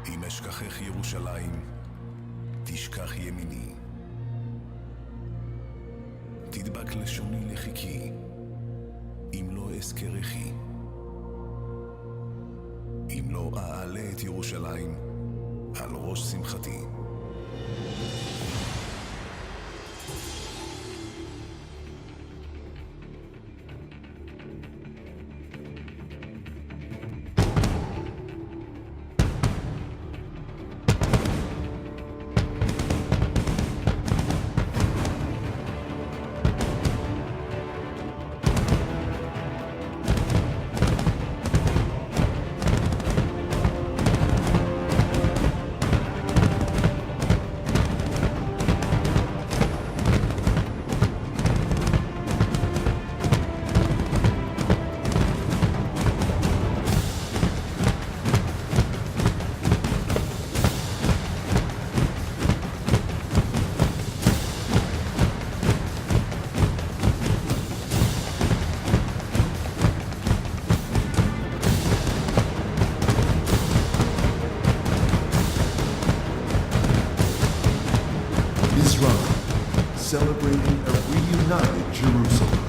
אם אשכחך ירושלים, תשכח ימיני. תדבק לשוני לחיקי, אם לא אזכרכי. אם לא אעלה את ירושלים על ראש שמחתי. Celebrating a reunited Jerusalem.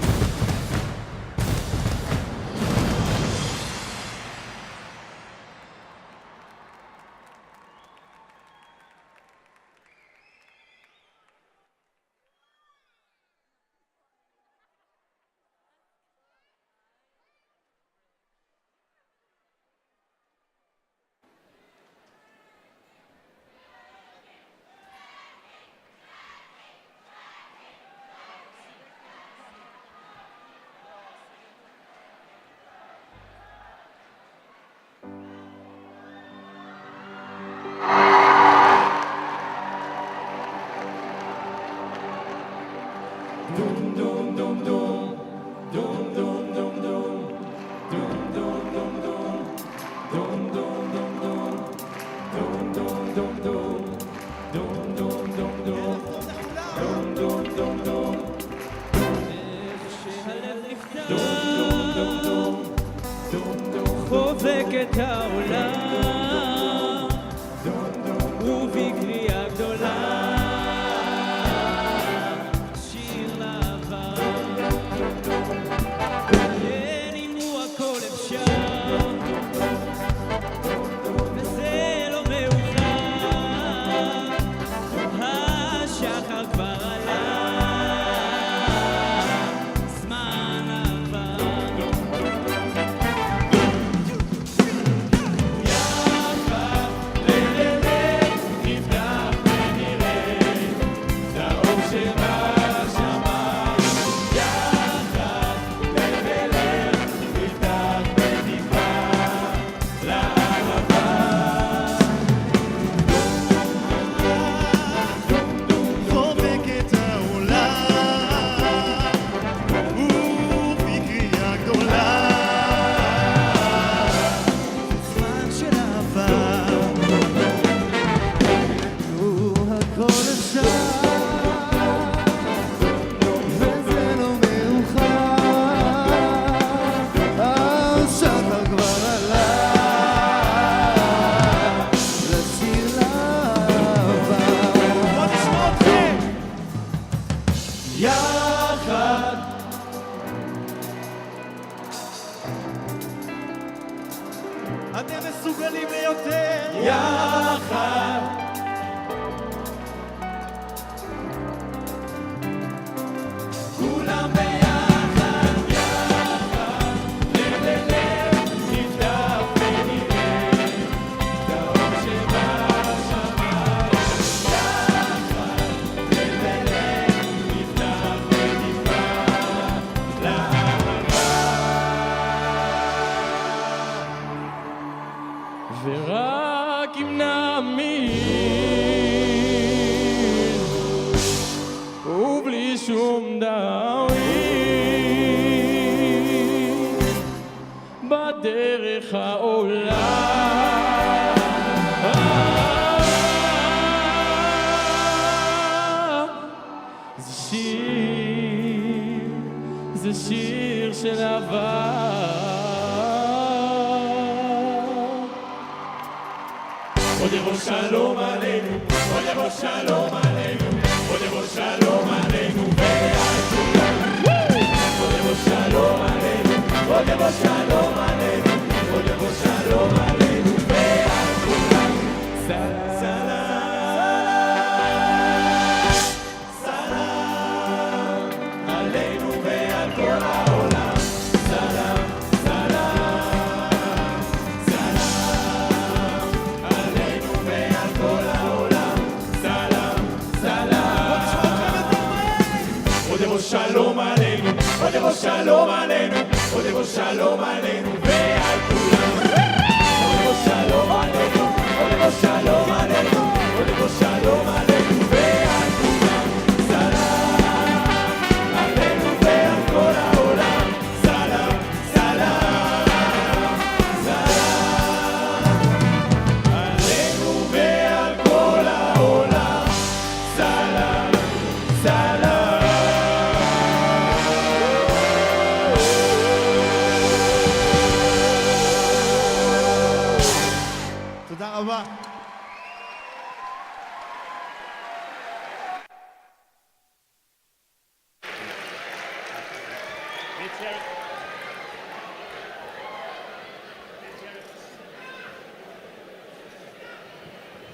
חובק את העולם ובקריאה גדולה שיר לאהבה כן אם הכל אפשר וזה לא מאוחר השחר כבר עלה ורק אם נאמין ובלי שום דאווין בדרך העולה זה שיר של אהבה עוד יבוא שלום עלינו, עוד יבוא שלום עלינו, עוד יבוא שלום עלינו ועל כולנו. עוד יבוא שלום עלינו, עוד יבוא שלום עלינו, עוד יבוא שלום עלינו ועל כולנו. סלאם, סלאם עלינו ועל כל העולם. סלאם, סלאם, סלאם עלינו ועל כל העולם. סלאם, סלאם. עוד יבוא שלום עלינו, עוד יבוא שלום עלינו, עוד יבוא שלום עלינו ועל כולם. עוד יבוא שלום עלינו, עוד יבוא שלום עלינו, עוד יבוא שלום עלינו ועל כולם. סלאם עלינו ועל כל העולם. סלאם, סלאם, סלאם עלינו ועל כל העולם. סלאם, סלאם. תודה רבה.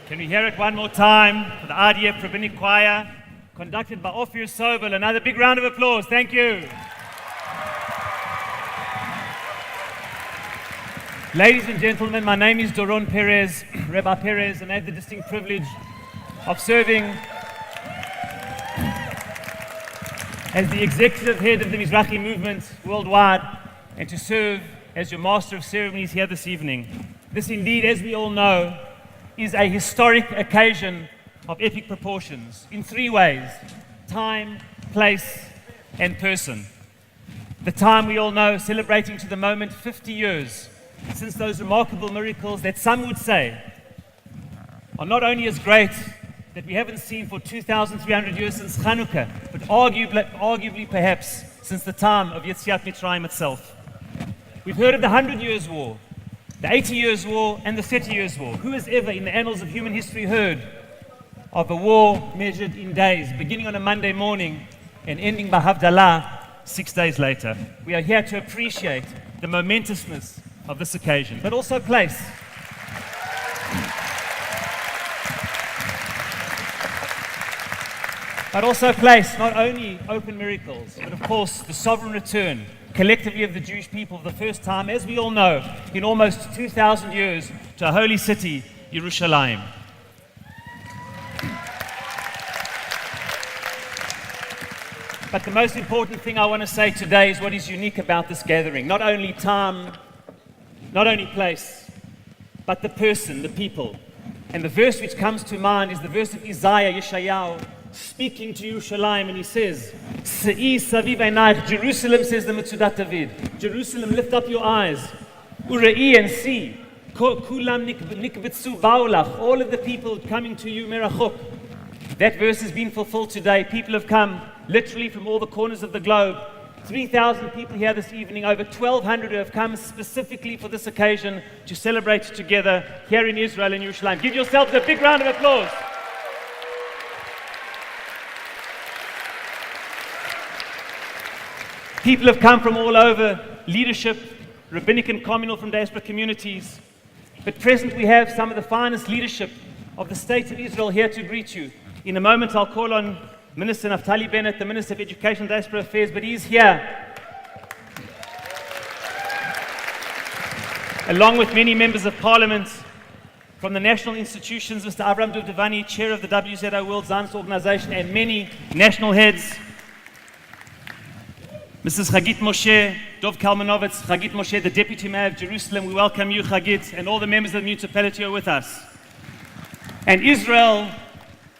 Can we hear it one more time for the IDF Rabbinate Choir, conducted by Ophir Sobel? Another big round of applause. Thank you. Ladies and gentlemen, my name is Doron Perez, Rabbi Perez, and I have the distinct privilege of serving as the executive head of the Mizrachi movement worldwide and to serve as your master of ceremonies here this evening. This indeed, as we all know, is a historic occasion of epic proportions in three ways: time, place, and person. The time, we all know, celebrating to the moment 50 years since those remarkable miracles that some would say are not only as great that we haven't seen for 2,300 years since Chanukah, but arguably perhaps since the time of Yetziat Mitzrayim itself. We've heard of the 100 Years' War, the 80 Years' War, and the 30 Years' War. Who has ever in the annals of human history heard of a war measured in days, beginning on a Monday morning and ending by Havdalah 6 days later? We are here to appreciate the momentousness of this occasion, but also place. But also place not only open miracles, but of course the sovereign return collectively of the Jewish people for the first time, as we all know, in almost 2,000 years to our holy city, Yerushalayim. But the most important thing I want to say today is what is unique about this gathering. Not only time, not only place, but the person, the people. And the verse which comes to mind is the verse of Isaiah, Yeshayahu, speaking to Yerushalayim, and he says, Se'i saviv einayich, Jerusalem, says the Metzudat David, Jerusalem, lift up your eyes, Ure'i, and see, Kulam nikbetzu ba'olach, all of the people coming to you, merachok. That verse has been fulfilled today. People have come literally from all the corners of the globe. 3,000 people here this evening, over 1,200 who have come specifically for this occasion to celebrate together here in Israel and Yerushalayim. Give yourselves a big round of applause. People have come from all over, leadership, rabbinic and communal from diaspora communities. But present we have some of the finest leadership of the state of Israel here to greet you. In a moment I'll call on Minister Naftali Bennett, the Minister of Education and Diaspora Affairs, but he's here, along with many members of Parliament from the national institutions, Mr. Abramson, Chair of the WZO World Zionist Organization, and many national heads. Mrs. Chagit Moshe, Dov Kalmanovitz, Chagit Moshe, the Deputy Mayor of Jerusalem, we welcome you, Chagit, and all the members of the municipality are with us. And Israel,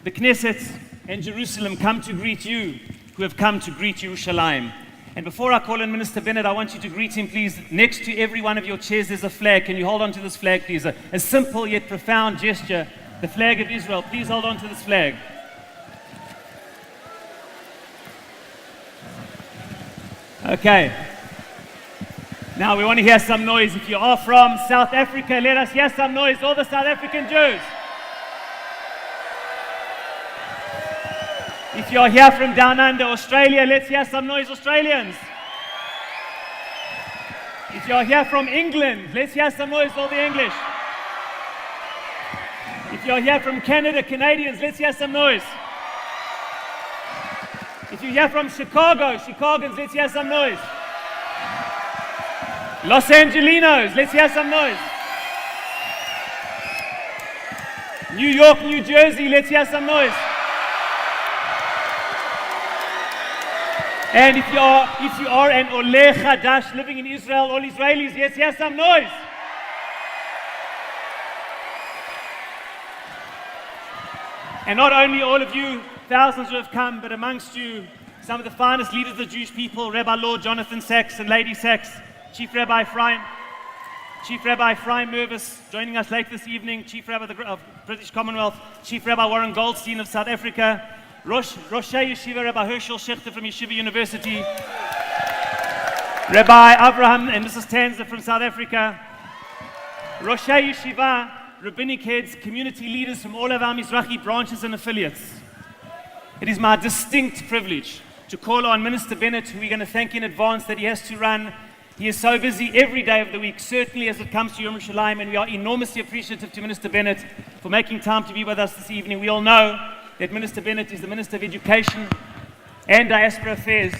the Knesset, and Jerusalem come to greet you, who have come to greet Yerushalayim. And before I call on Minister Bennett, I want you to greet him, please. Next to every one of your chairs, there's a flag. Can you hold on to this flag, please? A simple yet profound gesture, the flag of Israel. Please hold on to this flag. Okay. Now we want to hear some noise. If you are from South Africa, let us hear some noise. All the South African Jews. you're here from down under Australia, let's hear some noise, Australians. If you're here from England, let's hear some noise, all the English. If you're here from Canada, Canadians, let's hear some noise. If you're here from Chicago, Chicagoans, let's hear some noise. Los Angelinos, let's hear some noise. New York, New Jersey, let's hear some noise. And if you are an Oleh Chadash living in Israel, all Israelis, let's hear some noise. And not only all of you, thousands who have come, but amongst you, some of the finest leaders of the Jewish people, Rabbi Lord Jonathan Sacks and Lady Sacks, Chief Rabbi Fraim Mervis, joining us late this evening, Chief Rabbi of British Commonwealth, Chief Rabbi Warren Goldstein of South Africa, Rosh Yeshiva Rabbi Herschel Schechter from Yeshiva University, Rabbi Abraham and Mrs. Tanzer from South Africa, Rosh Yeshiva, rabbinic heads, community leaders from all of our Mizrachi branches and affiliates. It is my distinct privilege to call on Minister Bennett, who we're going to thank in advance that he has to run. He is so busy every day of the week, certainly as it comes to Yom Yerushalayim, and we are enormously appreciative to Minister Bennett for making time to be with us this evening. We all know that Minister Bennett is the Minister of Education and Diaspora Affairs,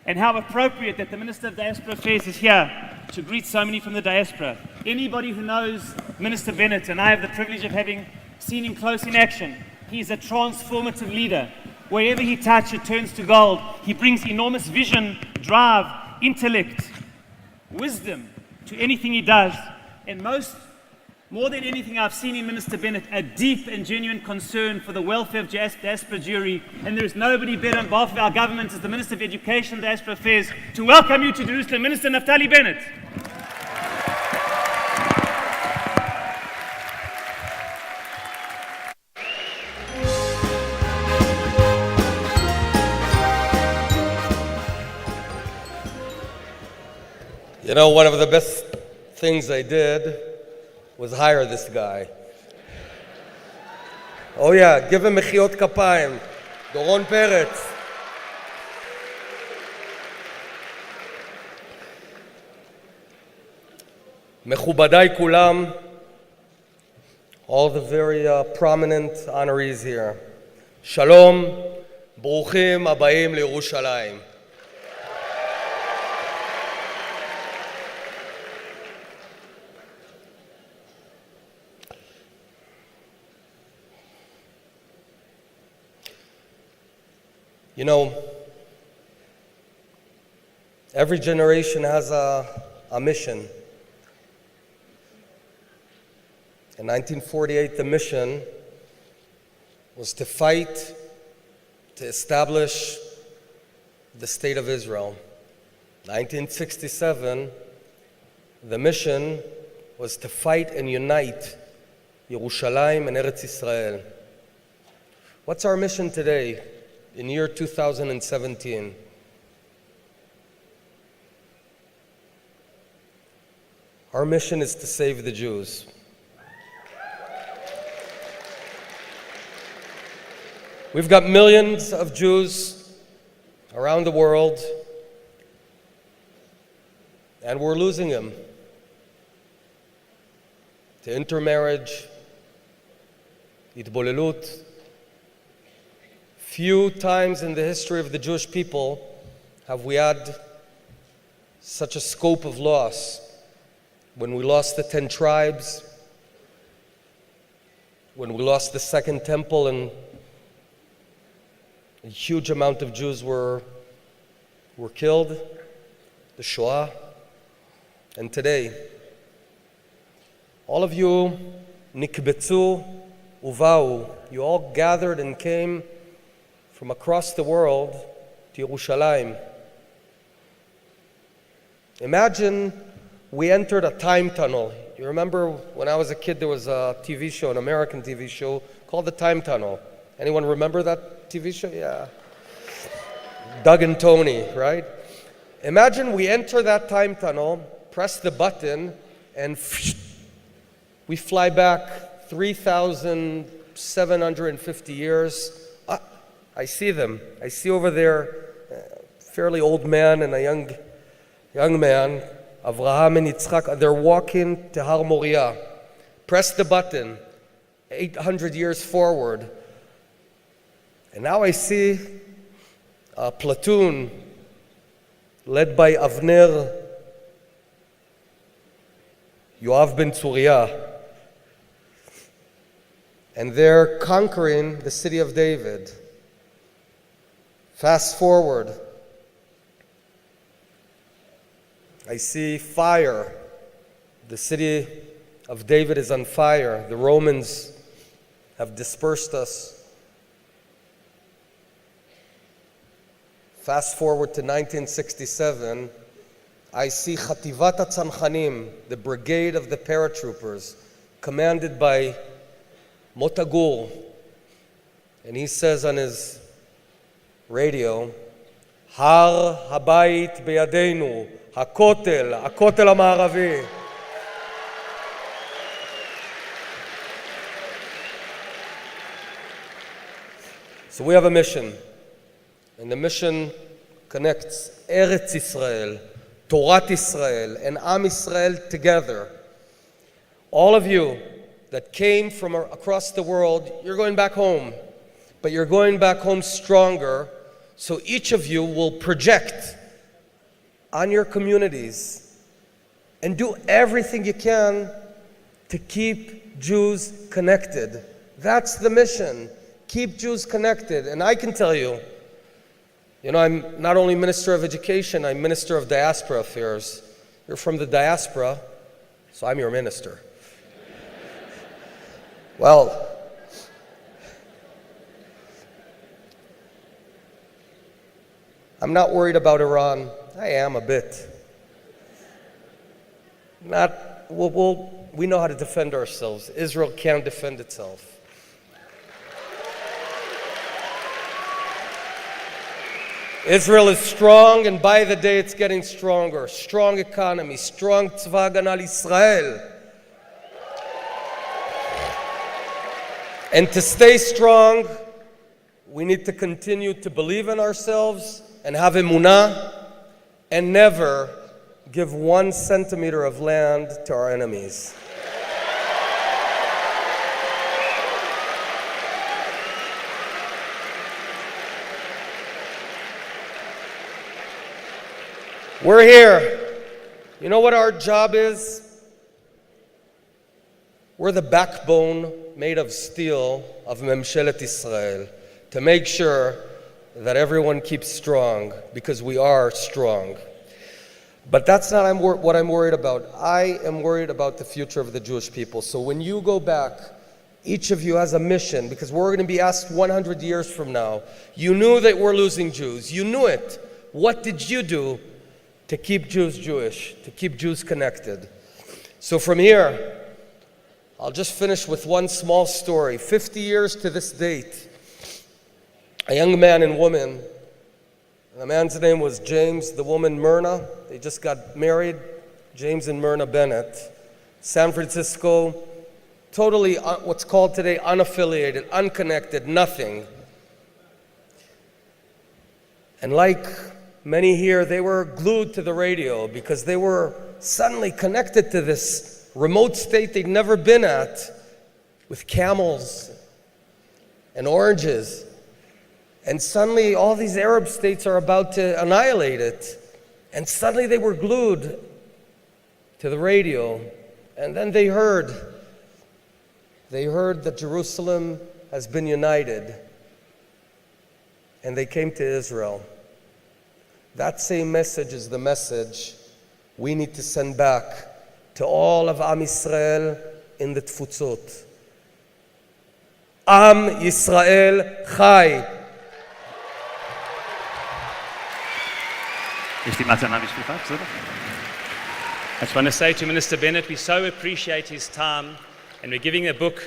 and how appropriate that the Minister of Diaspora Affairs is here to greet so many from the diaspora. Anybody who knows Minister Bennett, and I have the privilege of having seen him close in action, he is a transformative leader. Wherever he touches, it turns to gold. He brings enormous vision, drive, intellect, wisdom to anything he does. And more than anything I've seen in Minister Bennett, a deep and genuine concern for the welfare of diaspora Jewry. And there is nobody better on behalf of our government as the Minister of Education and Diaspora Affairs to welcome you to Jerusalem, Minister Naftali Bennett. You know, one of the best things I did was hire this guy. Oh yeah, give him mechiot kapayim. Doron Perez. Mechubadai kulam, all the very prominent honorees here. Shalom, bruchim abayim leYerushalayim. You know, every generation has a mission. In 1948, the mission was to fight to establish the State of Israel. 1967, the mission was to fight and unite Yerushalayim and Eretz Israel. What's our mission today? In year 2017, our mission is to save the Jews. We've got millions of Jews around the world, and we're losing them to intermarriage, itbolelut. Few times in the history of the Jewish people have we had such a scope of loss. When we lost the 10 tribes, when we lost the Second Temple, and a huge amount of Jews were killed, the Shoah, and today, all of you, nikbetzu uvau, you all gathered and came from across the world to Yerushalayim. Imagine we entered a time tunnel. You remember when I was a kid, there was a TV show, an American TV show called The Time Tunnel. Anyone remember that TV show? Yeah. Doug and Tony, right? Imagine we enter that time tunnel, press the button, and we fly back 3,750 years. I see them. I see over there a fairly old man and a young man, Avraham and Yitzchak. They're walking to Har Moriah. Press the button, 800 years forward. And now I see a platoon led by Avner Yoav ben Tzuriah. And they're conquering the city of David. Fast forward. I see fire. The city of David is on fire. The Romans have dispersed us. Fast forward to 1967. I see Chativat HaTzanchanim, the brigade of the paratroopers, commanded by Motagur. And he says on his radio, Har Habayit Beyadenu, HaKotel HaMa'aravi. So we have a mission. And the mission connects Eretz Yisrael, Torat Israel, and Am Yisrael together. All of you that came from across the world, you're going back home. But you're going back home stronger, so each of you will project on your communities and do everything you can to keep Jews connected. That's the mission. Keep Jews connected. And I can tell you, I'm not only Minister of Education, I'm Minister of Diaspora Affairs. You're from the diaspora, so I'm your minister. Well, I'm not worried about Iran. I am a bit. We know how to defend ourselves. Israel can't defend itself. Israel is strong, and by the day it's getting stronger. Strong economy, strong Tzva Hagana Yisrael. And to stay strong, we need to continue to believe in ourselves and have emunah, and never give 1 centimeter of land to our enemies. We're here. You know what our job is? We're the backbone made of steel of Memshelet Israel to make sure that everyone keeps strong, because we are strong. But that's not what I'm worried about. I am worried about the future of the Jewish people. So when you go back, each of you has a mission, because we're going to be asked 100 years from now. You knew that we're losing Jews. You knew it. What did you do to keep Jews Jewish, to keep Jews connected? So from here, I'll just finish with one small story. 50 years to this date, a young man and woman, the man's name was James, the woman Myrna. They just got married, James and Myrna Bennett. San Francisco, totally what's called today unaffiliated, unconnected, nothing. And like many here, they were glued to the radio because they were suddenly connected to this remote state they'd never been at, with camels and oranges. And suddenly all these Arab states are about to annihilate it. And suddenly they were glued to the radio. And then they heard that Jerusalem has been united. And they came to Israel. That same message is the message we need to send back to all of Am Yisrael in the Tfutzot. Am Yisrael Chai. I just want to say to Minister Bennett, we so appreciate his time, and we're giving a book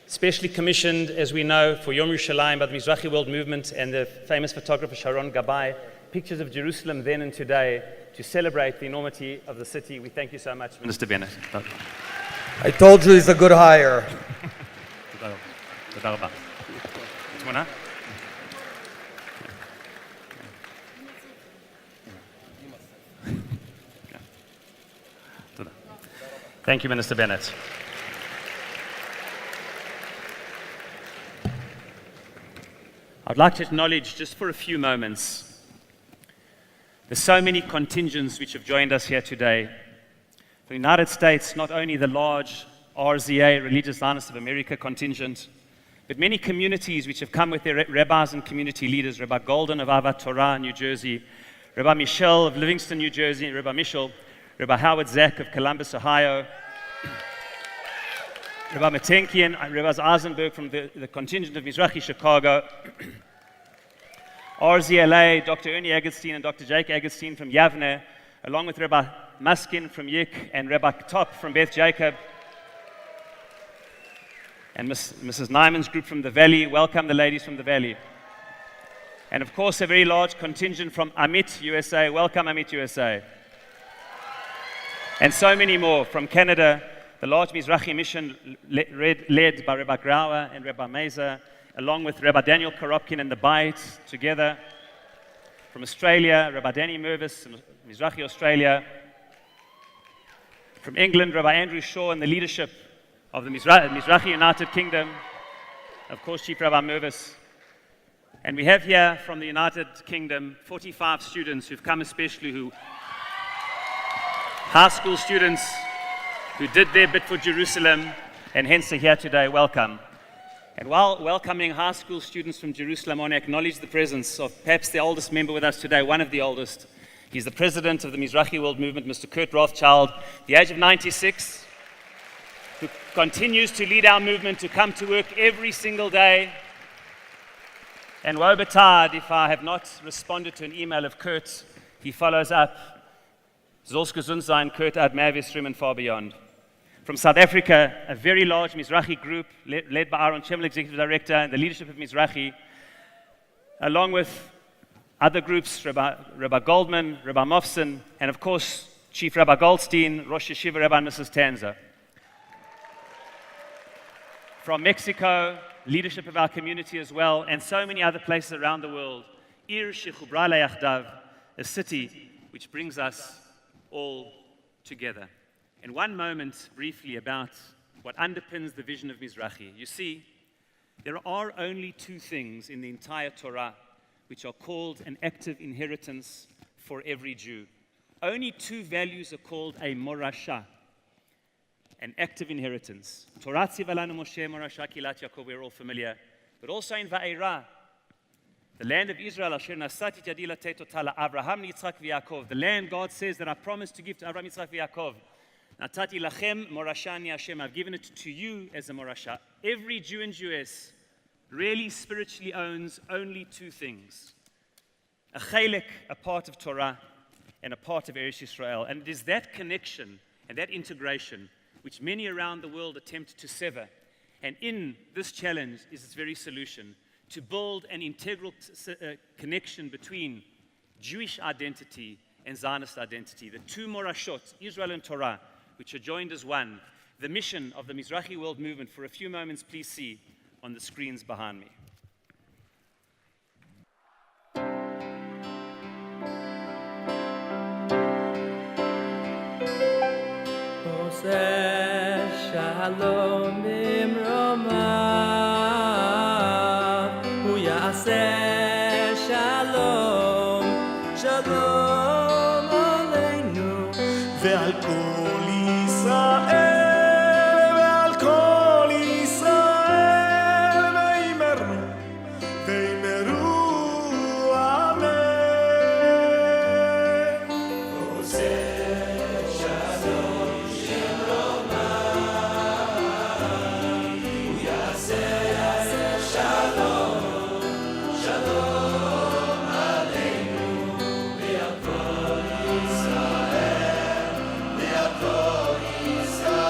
specially commissioned, as we know, for Yom Yerushalayim by the Mizrachi World Movement and the famous photographer Sharon Gabay, pictures of Jerusalem then and today, to celebrate the enormity of the city. We thank you so much, Minister Bennett. I told you he's a good hire. Thank you, Minister Bennett. I'd like to acknowledge just for a few moments the so many contingents which have joined us here today. The United States, not only the large RZA, Religious Zionists of America contingent, but many communities which have come with their rabbis and community leaders, Rabbi Golden of Avat Torah, New Jersey, Rabbi Michelle of Livingston, New Jersey, Rabbi Michel, Rabbi Howard Zack of Columbus, Ohio, Rabbi Matenkian, Rabbi Eisenberg from the contingent of Mizrachi, Chicago, RZLA, Dr. Ernie Agustin and Dr. Jake Agustin from Yavne, along with Rabbi Muskin from Yik and Rabbi Top from Beth Jacob, and Mrs. Nyman's group from the Valley. Welcome the ladies from the Valley. And of course, a very large contingent from Amit, USA. Welcome, Amit, USA. And so many more from Canada, the large Mizrachi mission led by Rabbi Grauer and Rabbi Meza, along with Rabbi Daniel Koropkin and the Bait together. From Australia, Rabbi Danny Mervis, Mizrachi Australia. From England, Rabbi Andrew Shaw and the leadership of the Mizrachi United Kingdom, of course, Chief Rabbi Mervis. And we have here from the United Kingdom 45 students who've come especially, high school students who did their bit for Jerusalem and hence are here today. Welcome. And while welcoming high school students from Jerusalem, I want to acknowledge the presence of perhaps the oldest member with us today, one of the oldest. He's the president of the Mizrachi World Movement, Mr. Craig Rothschild, the age of 96, who continues to lead our movement, to come to work every single day. And woe betide if I have not responded to an email of Kurt. He follows up. Zol's gesund sein, Kurt ad Mavisrim and far beyond. From South Africa, a very large Mizrachi group led by Aaron Chemel, Executive Director, and the leadership of Mizrachi, along with other groups, Rabbi Goldman, Rabbi Mofson, and of course, Chief Rabbi Goldstein, Rosh Yeshiva Rabbi and Mrs. Tanza. From Mexico, leadership of our community as well, and so many other places around the world. Iyar shechubra layachdav, a city which brings us all together. And one moment, briefly, about what underpins the vision of Mizrachi. You see, there are only two things in the entire Torah which are called an active inheritance for every Jew. Only two values are called a morasha, an active inheritance. Torah tzivalanu Moshe morasha kilat Yaakov, we're all familiar. But also in Va'era, the land of Israel, asher nasati yadi latet ota la'Avraham, Yitzchak v'Yaakov. The land God says that I promised to give to Abraham, Yitzchak v'Yaakov. Natati lachem morashani Hashem. I've given it to you as a morasha. Every Jew and Jewess really spiritually owns only two things: a chelek, a part of Torah, and a part of Eretz Yisrael. And it is that connection and that integration which many around the world attempt to sever. And in this challenge is its very solution: to build an integral connection between Jewish identity and Zionist identity. The two morashot, Israel and Torah, which are joined as one. The mission of the Mizrachi World Movement. For a few moments, please see on the screens behind me. Shalom imromav, hu yaseh shalom, shalom aleinu, ועל כל ישראל, ועל כל ישראל, ויאמרו, ויאמרו אמן. עושה שלום שמרומם, הוא יעשה שלום, שלום עלינו, ועל כל ישראל, ועל כל ישראל.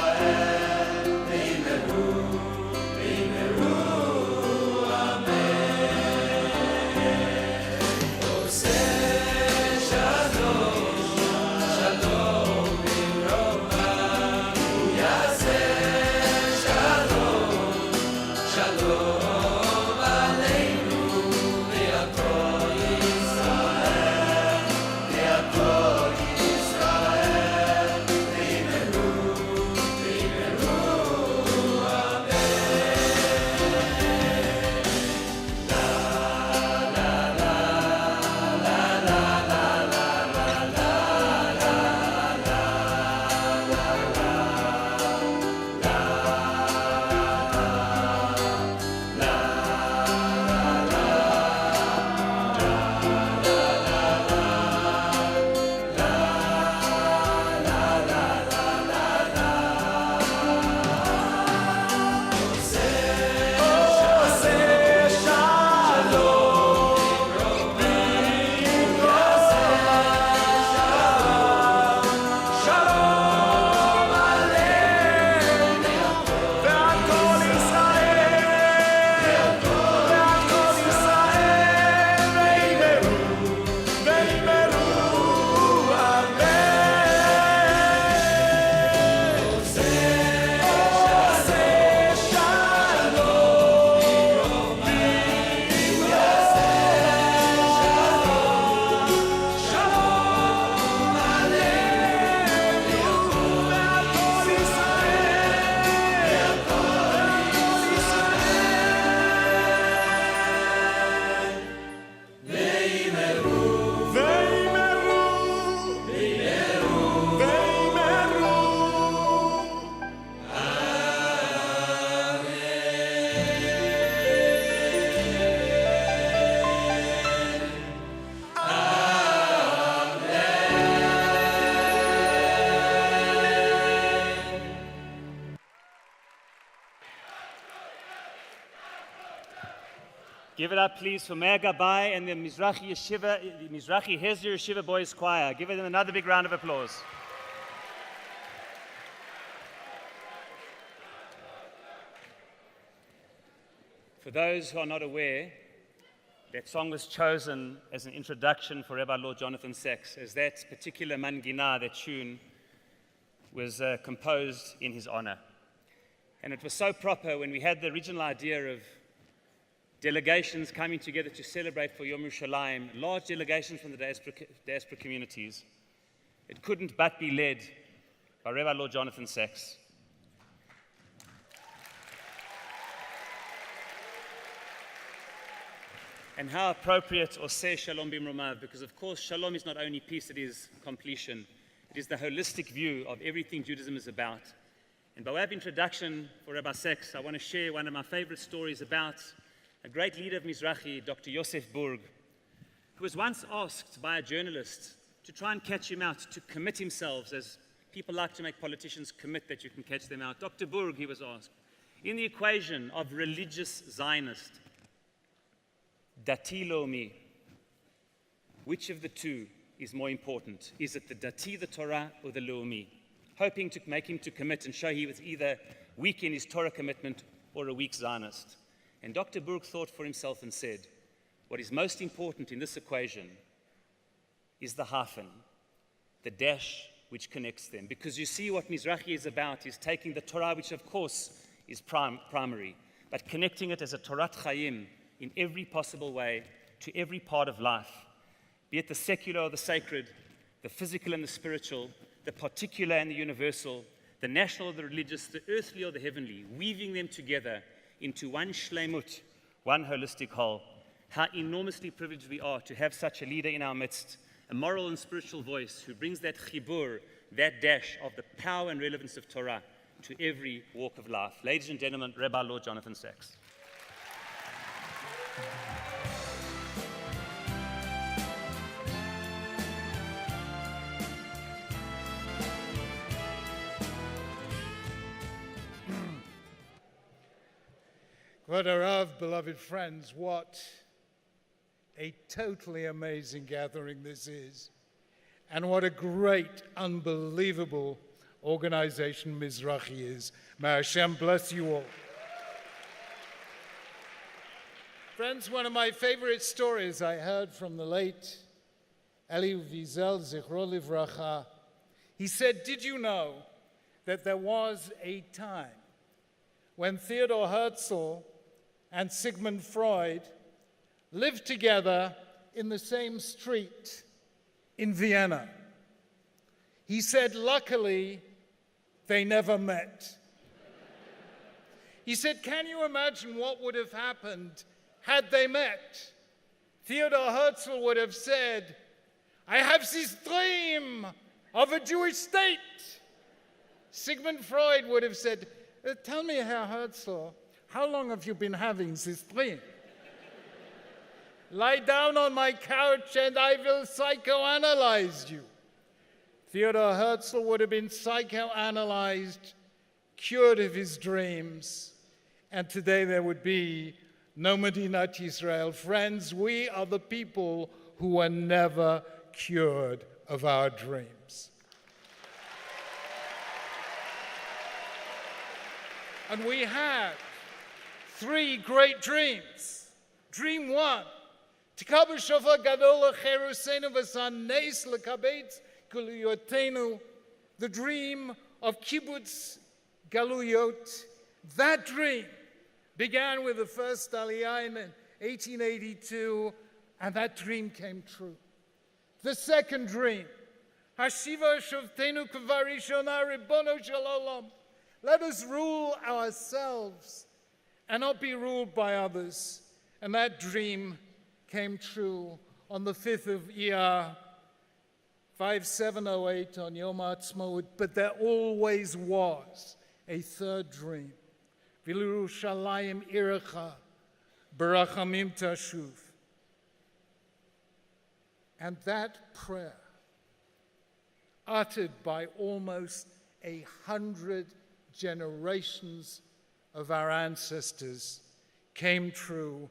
Give it up, please, for Meir Gabai and the Mizrachi-Hesder Choir Boys Choir. Give them another big round of applause. For those who are not aware, that song was chosen as an introduction for Rabbi Lord Jonathan Sacks, as that particular mangina, that tune, was composed in his honor. And it was so proper when we had the original idea of delegations coming together to celebrate for Yom Yerushalayim, large delegations from the diaspora communities. It couldn't but be led by Rabbi Lord Jonathan Sacks. And how appropriate Oseh Shalom Bimromav, because of course Shalom is not only peace, it is completion. It is the holistic view of everything Judaism is about. And by way of introduction for Rabbi Sacks, I want to share one of my favorite stories about a great leader of Mizrachi, Dr. Yosef Burg, who was once asked by a journalist to try and catch him out, to commit himself, as people like to make politicians commit that you can catch them out. Dr. Burg, he was asked, in the equation of religious Zionist, Dati Lomi, which of the two is more important? Is it the Dati, the Torah, or the Lomi? Hoping to make him to commit and show he was either weak in his Torah commitment or a weak Zionist. And Dr. Burg thought for himself and said, what is most important in this equation is the hyphen, the dash which connects them. Because you see what Mizrachi is about is taking the Torah, which of course is primary, but connecting it as a Torat Chaim in every possible way to every part of life, be it the secular or the sacred, the physical and the spiritual, the particular and the universal, the national or the religious, the earthly or the heavenly, weaving them together into one shleimut, one holistic whole. How enormously privileged we are to have such a leader in our midst, a moral and spiritual voice who brings that chibur, that dash of the power and relevance of Torah to every walk of life. Ladies and gentlemen, Rabbi Lord Jonathan Sacks. Kvod Harav, beloved friends, what a totally amazing gathering this is. And what a great, unbelievable organization Mizrachi is. May Hashem bless you all. Friends, one of my favorite stories I heard from the late Eli Wiesel, Zichro Livracha. He said, did you know that there was a time when Theodor Herzl and Sigmund Freud lived together in the same street in Vienna? He said, luckily, they never met. He said, can you imagine what would have happened had they met? Theodor Herzl would have said, I have this dream of a Jewish state. Sigmund Freud would have said, tell me, Herr Herzl, how long have you been having this dream? Lie down on my couch and I will psychoanalyze you. Theodor Herzl would have been psychoanalyzed, cured of his dreams, and today there would be no Medinat Israel. Friends, we are the people who were never cured of our dreams. And we had three great dreams. Dream one, Tikabu Shofar Gadol Cherusenu V'San Neis L'Kabetz Galuyotenu, the dream of Kibbutz Galuyot. That dream began with the first Aliyah in 1882, and that dream came true. The second dream, Hashiva Shovtenu Kvarishona Ribono Shel Olam. Let us rule ourselves and not be ruled by others. And that dream came true on the 5th of Iyar, 5708 on Yom Ha'atzmaut, but there always was a third dream. Yerushalayim irecha, barachamim tashuv. And that prayer, uttered by almost 100 generations of our ancestors, came true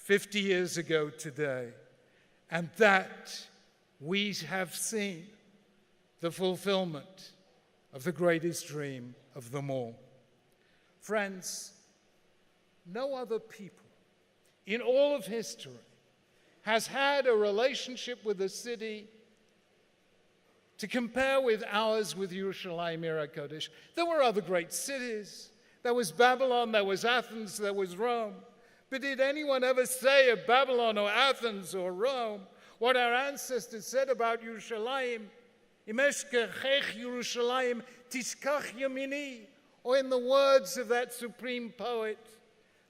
50 years ago today, and that we have seen the fulfillment of the greatest dream of them all. Friends, no other people in all of history has had a relationship with a city to compare with ours with Yerushalayim Ira Kodesh. There were other great cities. There was Babylon, there was Athens, there was Rome. But did anyone ever say of Babylon or Athens or Rome what our ancestors said about Yerushalayim? Imeshkechech Yerushalayim tishkach yamini. Or in the words of that supreme poet,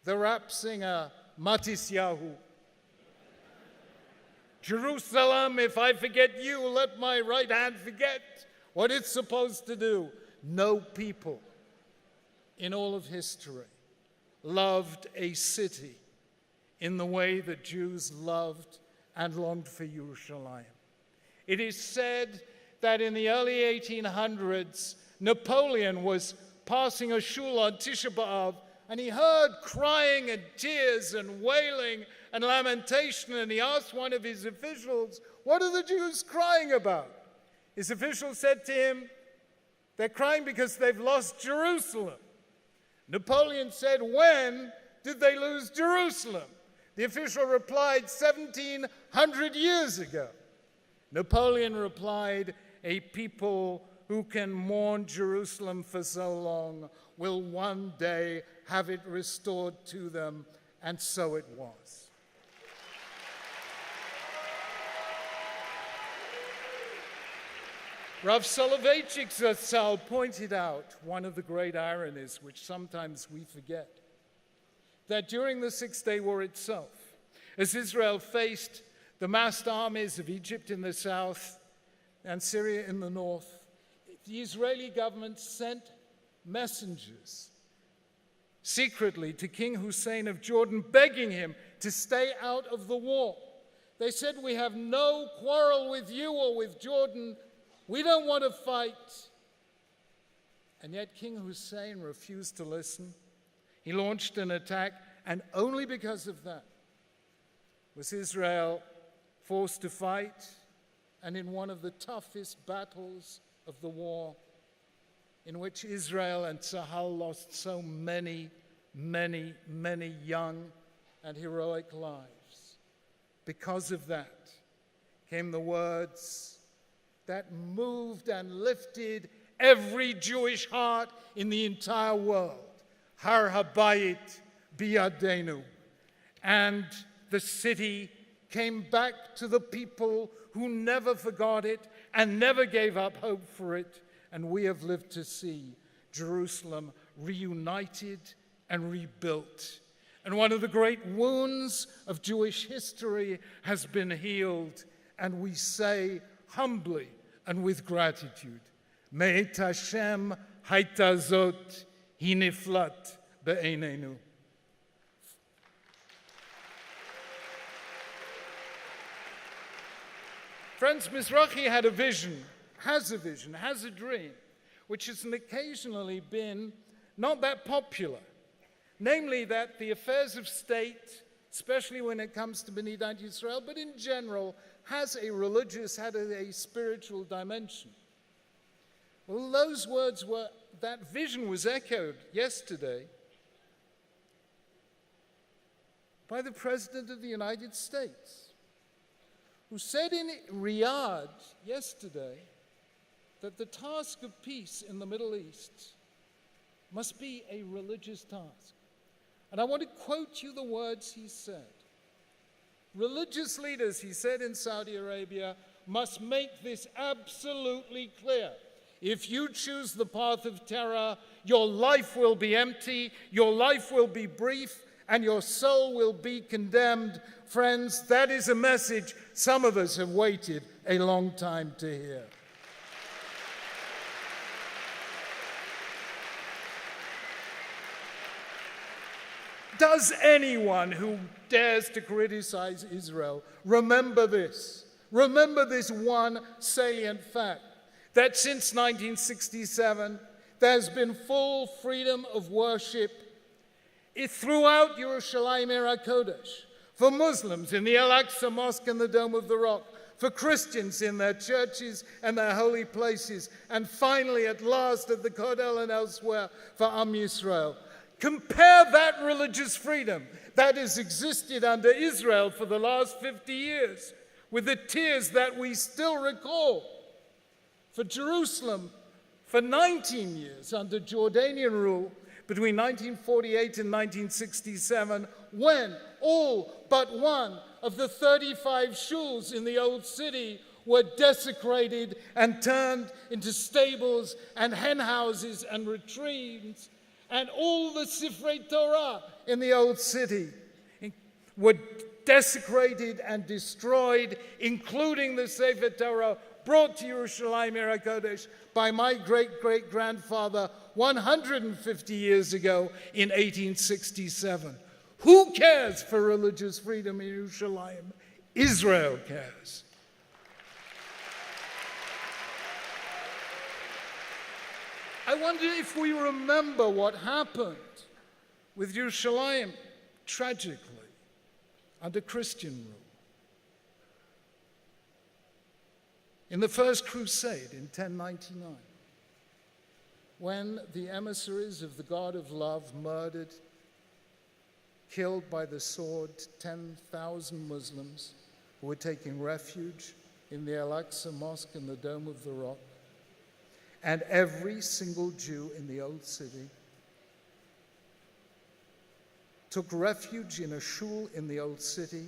the rap singer Matisyahu, Jerusalem, if I forget you, let my right hand forget what it's supposed to do. No people in all of history loved a city in the way that Jews loved and longed for Yerushalayim. It is said that in the early 1800s, Napoleon was passing a shul on Tisha B'Av, and he heard crying and tears and wailing and lamentation, and he asked one of his officials, "What are the Jews crying about?" His official said to him, "They're crying because they've lost Jerusalem." Napoleon said, "When did they lose Jerusalem?" The official replied, 1,700 years ago. Napoleon replied, "A people who can mourn Jerusalem for so long will one day have it restored to them," and so it was. Rav Soloveitchik Zatzal pointed out one of the great ironies which sometimes we forget, that during the Six-Day War itself, as Israel faced the massed armies of Egypt in the south and Syria in the north, the Israeli government sent messengers secretly to King Hussein of Jordan, begging him to stay out of the war. They said, "We have no quarrel with you or with Jordan. We don't want to fight." And yet King Hussein refused to listen. He launched an attack, and only because of that was Israel forced to fight, and in one of the toughest battles of the war, in which Israel and Tzahal lost so many, many, many young and heroic lives. Because of that came the words that moved and lifted every Jewish heart in the entire world. Har Habayit biyadenu. And the city came back to the people who never forgot it and never gave up hope for it. And we have lived to see Jerusalem reunited and rebuilt. And one of the great wounds of Jewish history has been healed. And we say humbly and with gratitude, Me'et Hashem hayta zot hi niflat be'einenu. Friends, Mizrachi had a vision, has a dream, which has occasionally been not that popular. Namely, that the affairs of state, especially when it comes to Bnei Israel, but in general, had a spiritual dimension. Well, that vision was echoed yesterday by the President of the United States, who said in Riyadh yesterday that the task of peace in the Middle East must be a religious task. And I want to quote you the words he said. Religious leaders, he said in Saudi Arabia, must make this absolutely clear. If you choose the path of terror, your life will be empty, your life will be brief, and your soul will be condemned. Friends, that is a message some of us have waited a long time to hear. Does anyone who dares to criticize Israel remember this? Remember this one salient fact, that since 1967, there's been full freedom of worship throughout Yerushalayim Ira Kodesh. for Muslims in the Al-Aqsa Mosque and the Dome of the Rock, for Christians in their churches and their holy places, and finally, at last, at the Kotel and elsewhere, for Am Yisrael. Compare that religious freedom that has existed under Israel for the last 50 years with the tears that we still recall for Jerusalem for 19 years under Jordanian rule between 1948 and 1967, when all but one of the 35 shuls in the old city were desecrated and turned into stables and hen houses and retreats, and all the Sifrei Torah in the old city were desecrated and destroyed, including the Sefer Torah brought to Yerushalayim Ir HaKodesh by my great-great-grandfather 150 years ago in 1867. Who cares for religious freedom in Yerushalayim? Israel cares. I wonder if we remember what happened with Yerushalayim, tragically, under Christian rule. In the First Crusade in 1099, when the emissaries of the God of Love murdered, killed by the sword 10,000 Muslims who were taking refuge in the Al-Aqsa Mosque and the Dome of the Rock, and every single Jew in the old city took refuge in a shul in the old city,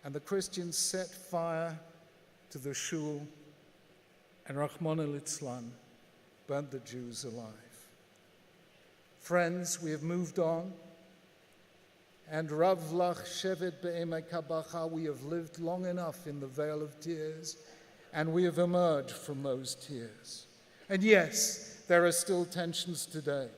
and the Christians set fire to the shul, and Rahman al-Islam burnt the Jews alive. Friends, we have moved on, and Rav Lach Shevet Be'emei Kabacha, we have lived long enough in the vale of tears, and we have emerged from those tears. And yes, there are still tensions today.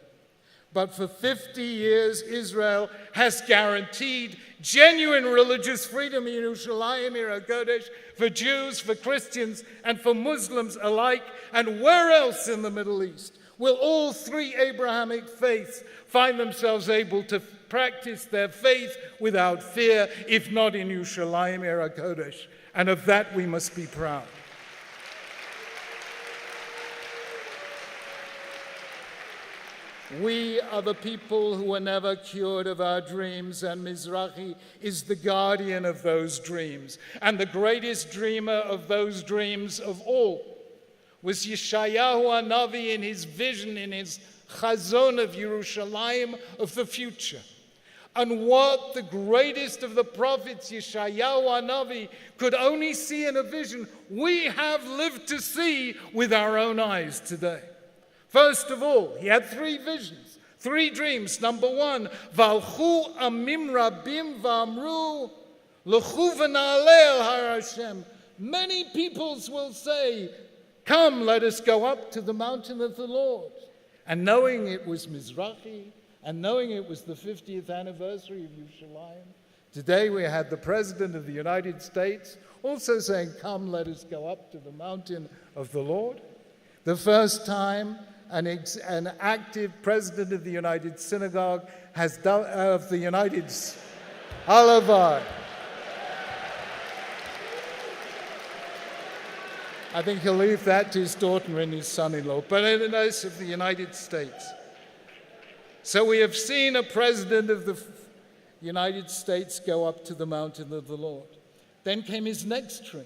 But for 50 years, Israel has guaranteed genuine religious freedom in Yerushalayim, Ir HaKodesh, for Jews, for Christians, and for Muslims alike. And where else in the Middle East will all three Abrahamic faiths find themselves able to practice their faith without fear, if not in Yerushalayim, Ir HaKodesh? And of that we must be proud. We are the people who were never cured of our dreams, and Mizrachi is the guardian of those dreams. And the greatest dreamer of those dreams of all was Yeshayahu HaNavi in his vision, in his Chazan of Yerushalayim of the future. And what the greatest of the prophets, Yeshayahu HaNavi, could only see in a vision, we have lived to see with our own eyes today. First of all, he had three visions, three dreams. Number one, Valchu amim rabim v'amru l'chu v'na'aleh el har Hashem. Many peoples will say, come, let us go up to the mountain of the Lord. And knowing it was Mizrachi, and knowing it was the 50th anniversary of Yerushalayim, today we had the President of the United States also saying, come, let us go up to the mountain of the Lord. The first time an active president of the United Synagogue has done, of the United Halavai. I think he'll leave that to his daughter and his son-in-law, but in the case of the United States. So we have seen a president of the United States go up to the mountain of the Lord. Then came his next dream.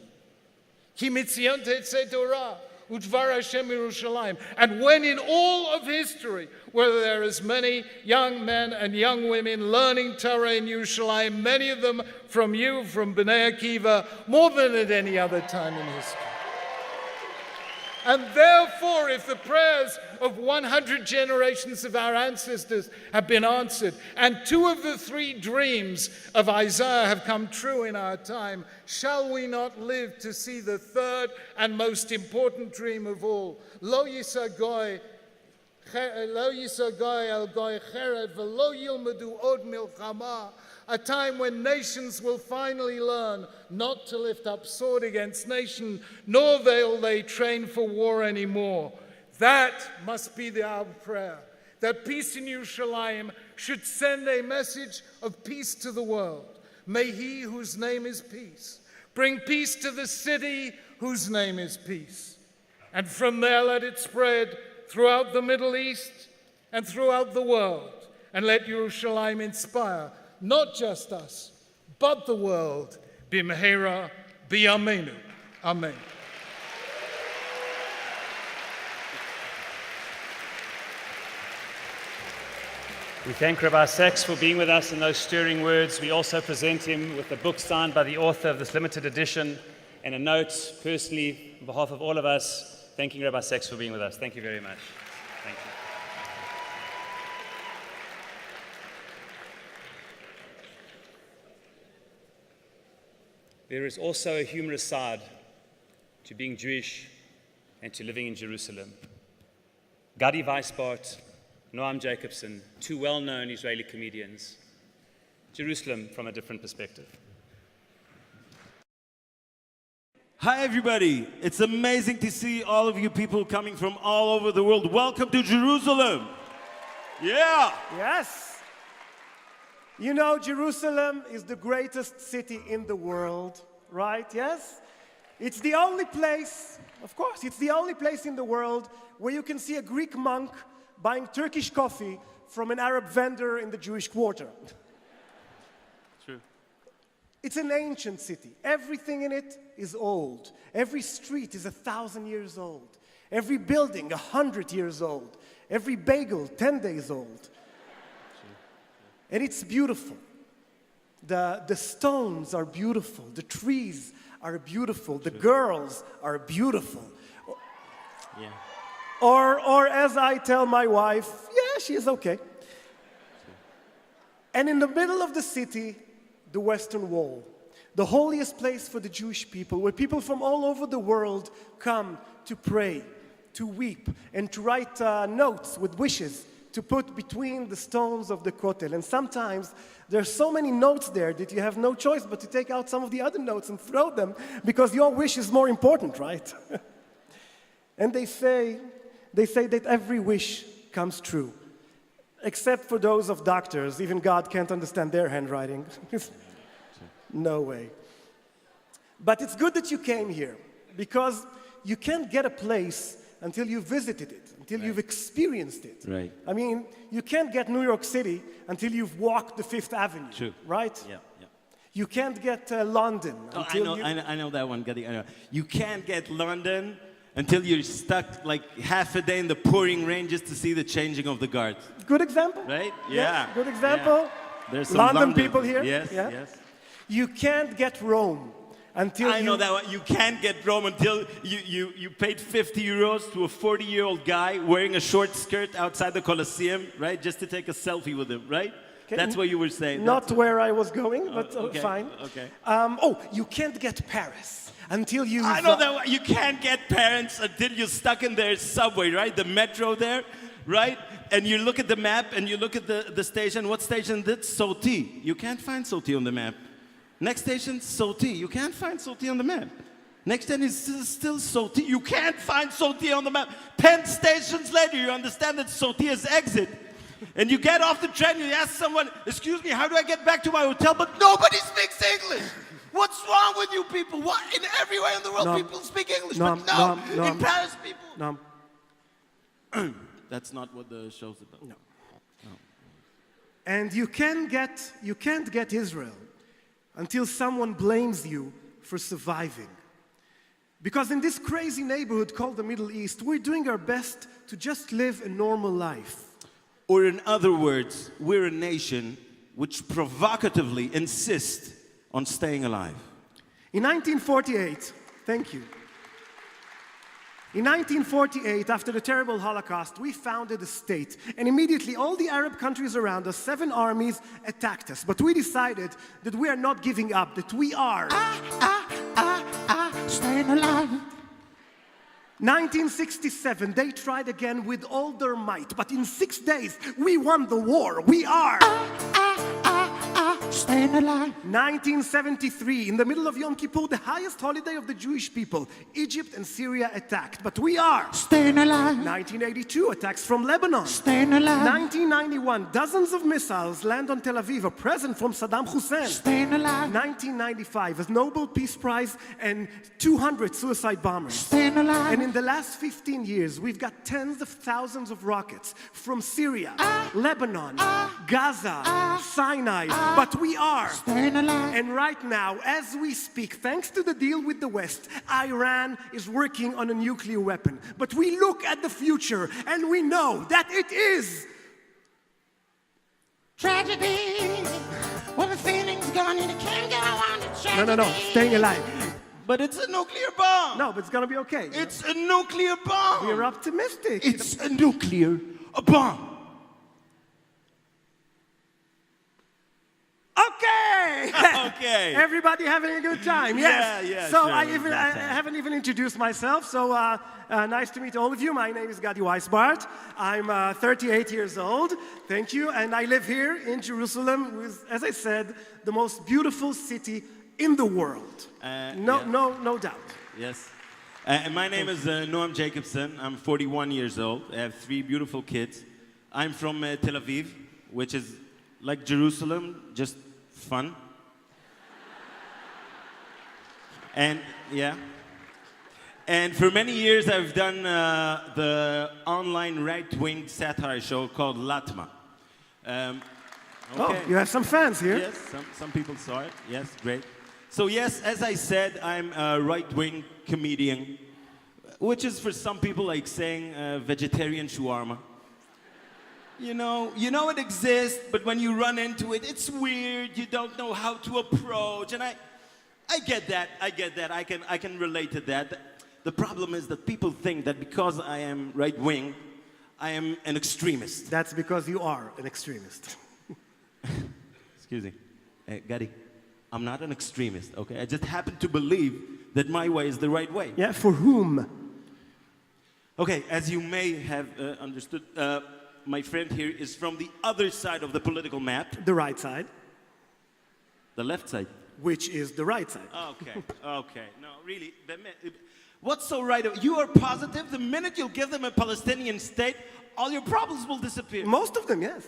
Ki mitzion tetzeh Torah. Udvar Hashem Yerushalayim. And when in all of history, where there is many young men and young women learning Torah in Yerushalayim, many of them from you, from Bnei Akiva, more than at any other time in history. And therefore, if the prayers of 100 generations of our ancestors have been answered, and two of the three dreams of Isaiah have come true in our time, shall we not live to see the third and most important dream of all? Lo yisa goy el goy chered v'lo yilmedu od milchama. A time when nations will finally learn not to lift up sword against nation, nor will they train for war anymore. That must be our prayer, that peace in Yerushalayim should send a message of peace to the world. May he whose name is peace bring peace to the city whose name is peace. And from there let it spread throughout the Middle East and throughout the world. And let Yerushalayim inspire not just us, but the world. B'mehera b'yameinu. Amen. We thank Rabbi Sacks for being with us in those stirring words. We also present him with a book signed by the author of this limited edition and a note personally on behalf of all of us, thanking Rabbi Sacks for being with us. Thank you very much. Thank you. There is also a humorous side to being Jewish and to living in Jerusalem. Gadi Weisbart, Noam Jacobson, two well-known Israeli comedians. Jerusalem from a different perspective. Hi, everybody. It's amazing to see all of you people coming from all over the world. Welcome to Jerusalem. Yeah. Yes. You know, Jerusalem is the greatest city in the world, right? Yes? It's the only place, of course, it's the only place in the world where you can see a Greek monk buying Turkish coffee from an Arab vendor in the Jewish quarter. True. It's an ancient city. Everything in it is old. Every street is 1,000 years old. Every building 100 years old. Every bagel 10 days old. And it's beautiful. The stones are beautiful. The trees are beautiful. The girls are beautiful. Yeah. Or as I tell my wife, yeah, she's okay. And in the middle of the city, the Western Wall, the holiest place for the Jewish people, where people from all over the world come to pray, to weep, and to write notes with wishes to put between the stones of the Kotel. And sometimes there are so many notes there that you have no choice but to take out some of the other notes and throw them because your wish is more important, right? And they say that every wish comes true, except for those of doctors. Even God can't understand their handwriting. No way. But it's good that you came here, because you can't get a place until you've visited it, until you've experienced it. Right. I mean, you can't get New York City until you've walked the Fifth Avenue. True. Right? Yeah. You can't get London until I know that one, Gadi. I know. You can't get London until you're stuck like half a day in the pouring rain just to see the changing of the guards. Good example. Right? Yeah. Good example. Yeah. There's some London people here. Yes, yeah. yes. You can't get Rome until I know that one. You can't get Rome until you paid 50 euros to a 40-year-old guy wearing a short skirt outside the Colosseum, right? Just to take a selfie with him, right? Okay. That's what you were saying. Not where I was going, but okay. fine. Okay. You can't get Paris until you... I know that one. You can't get Paris until you're stuck in their subway, right? The metro there, right? And you look at the map and you look at the station. What station? That's Soti. You can't find Soti on the map. Next station, Soti. You can't find Soti on the map. Next station is still Soti. You can't find Soti on the map. 10 stations later, you understand that Soti is exit. And you get off the train, you ask someone, excuse me, how do I get back to my hotel? But nobody speaks English. What's wrong with you people? What? In everywhere in the world, people speak English. But in Paris, people... That's not what the show's about. No. And you can't get Israel until someone blames you for surviving. Because in this crazy neighborhood called the Middle East, we're doing our best to just live a normal life. Or in other words, we're a nation which provocatively insists on staying alive. In 1948, thank you. In 1948, after the terrible Holocaust, we founded a state. And immediately, all the Arab countries around us, 7 armies, attacked us. But we decided that we are not giving up, that we are... staying alive. 1967, they tried again with all their might. But in 6 days, we won the war. We are... Stayin Alive. 1973, in the middle of Yom Kippur, the highest holiday of the Jewish people, Egypt and Syria attacked, but we are. Stayin Alive. 1982, attacks from Lebanon. Stayin Alive. 1991, dozens of missiles land on Tel Aviv, a present from Saddam Hussein. Stayin Alive. 1995, a Nobel Peace Prize and 200 suicide bombers. Stayin Alive. And in the last 15 years, we've got tens of thousands of rockets from Syria, Lebanon, Gaza, Sinai, but we are. Stayin Alive. And right now, as we speak, thanks to the deal with the West, Iran is working on a nuclear weapon. But we look at the future and we know that it is Tragedy. Well, the feeling's gone and it can't go on. It's tragedy. No, Staying Alive. But it's a nuclear bomb. No, but it's gonna be okay. It's a nuclear bomb. We're optimistic. It's a nuclear bomb. Okay. Okay. Everybody having a good time. Yes. Yeah, So sure, I that's it. haven't even introduced myself. So nice to meet all of you. My name is Gadi Weisbart. I'm 38 years old. Thank you. And I live here in Jerusalem, with, as I said, the most beautiful city in the world. No doubt. Yes. And my name is Noam Jacobson. I'm 41 years old. I have 3 beautiful kids. I'm from Tel Aviv, which is like Jerusalem, just fun. And yeah. And for many years, I've done the online right-wing satire show called Latma. Okay. Oh, you have some fans here. Yes, some people saw it. Yes, great. So yes, as I said, I'm a right-wing comedian, which is for some people like saying vegetarian shawarma. You know it exists, but when you run into it, it's weird. You don't know how to approach, and I get that. I can relate to that. The problem is that people think that because I am right-wing, I am an extremist. That's because you are an extremist. Excuse me. Hey, Gadi, I'm not an extremist, okay? I just happen to believe that my way is the right way. Yeah, for whom? Okay, as you may have understood, my friend here is from the other side of the political map. The right side. The left side. Which is the right side. Okay. No, really. What's so right? You are positive the minute you'll give them a Palestinian state, all your problems will disappear. Most of them, yes.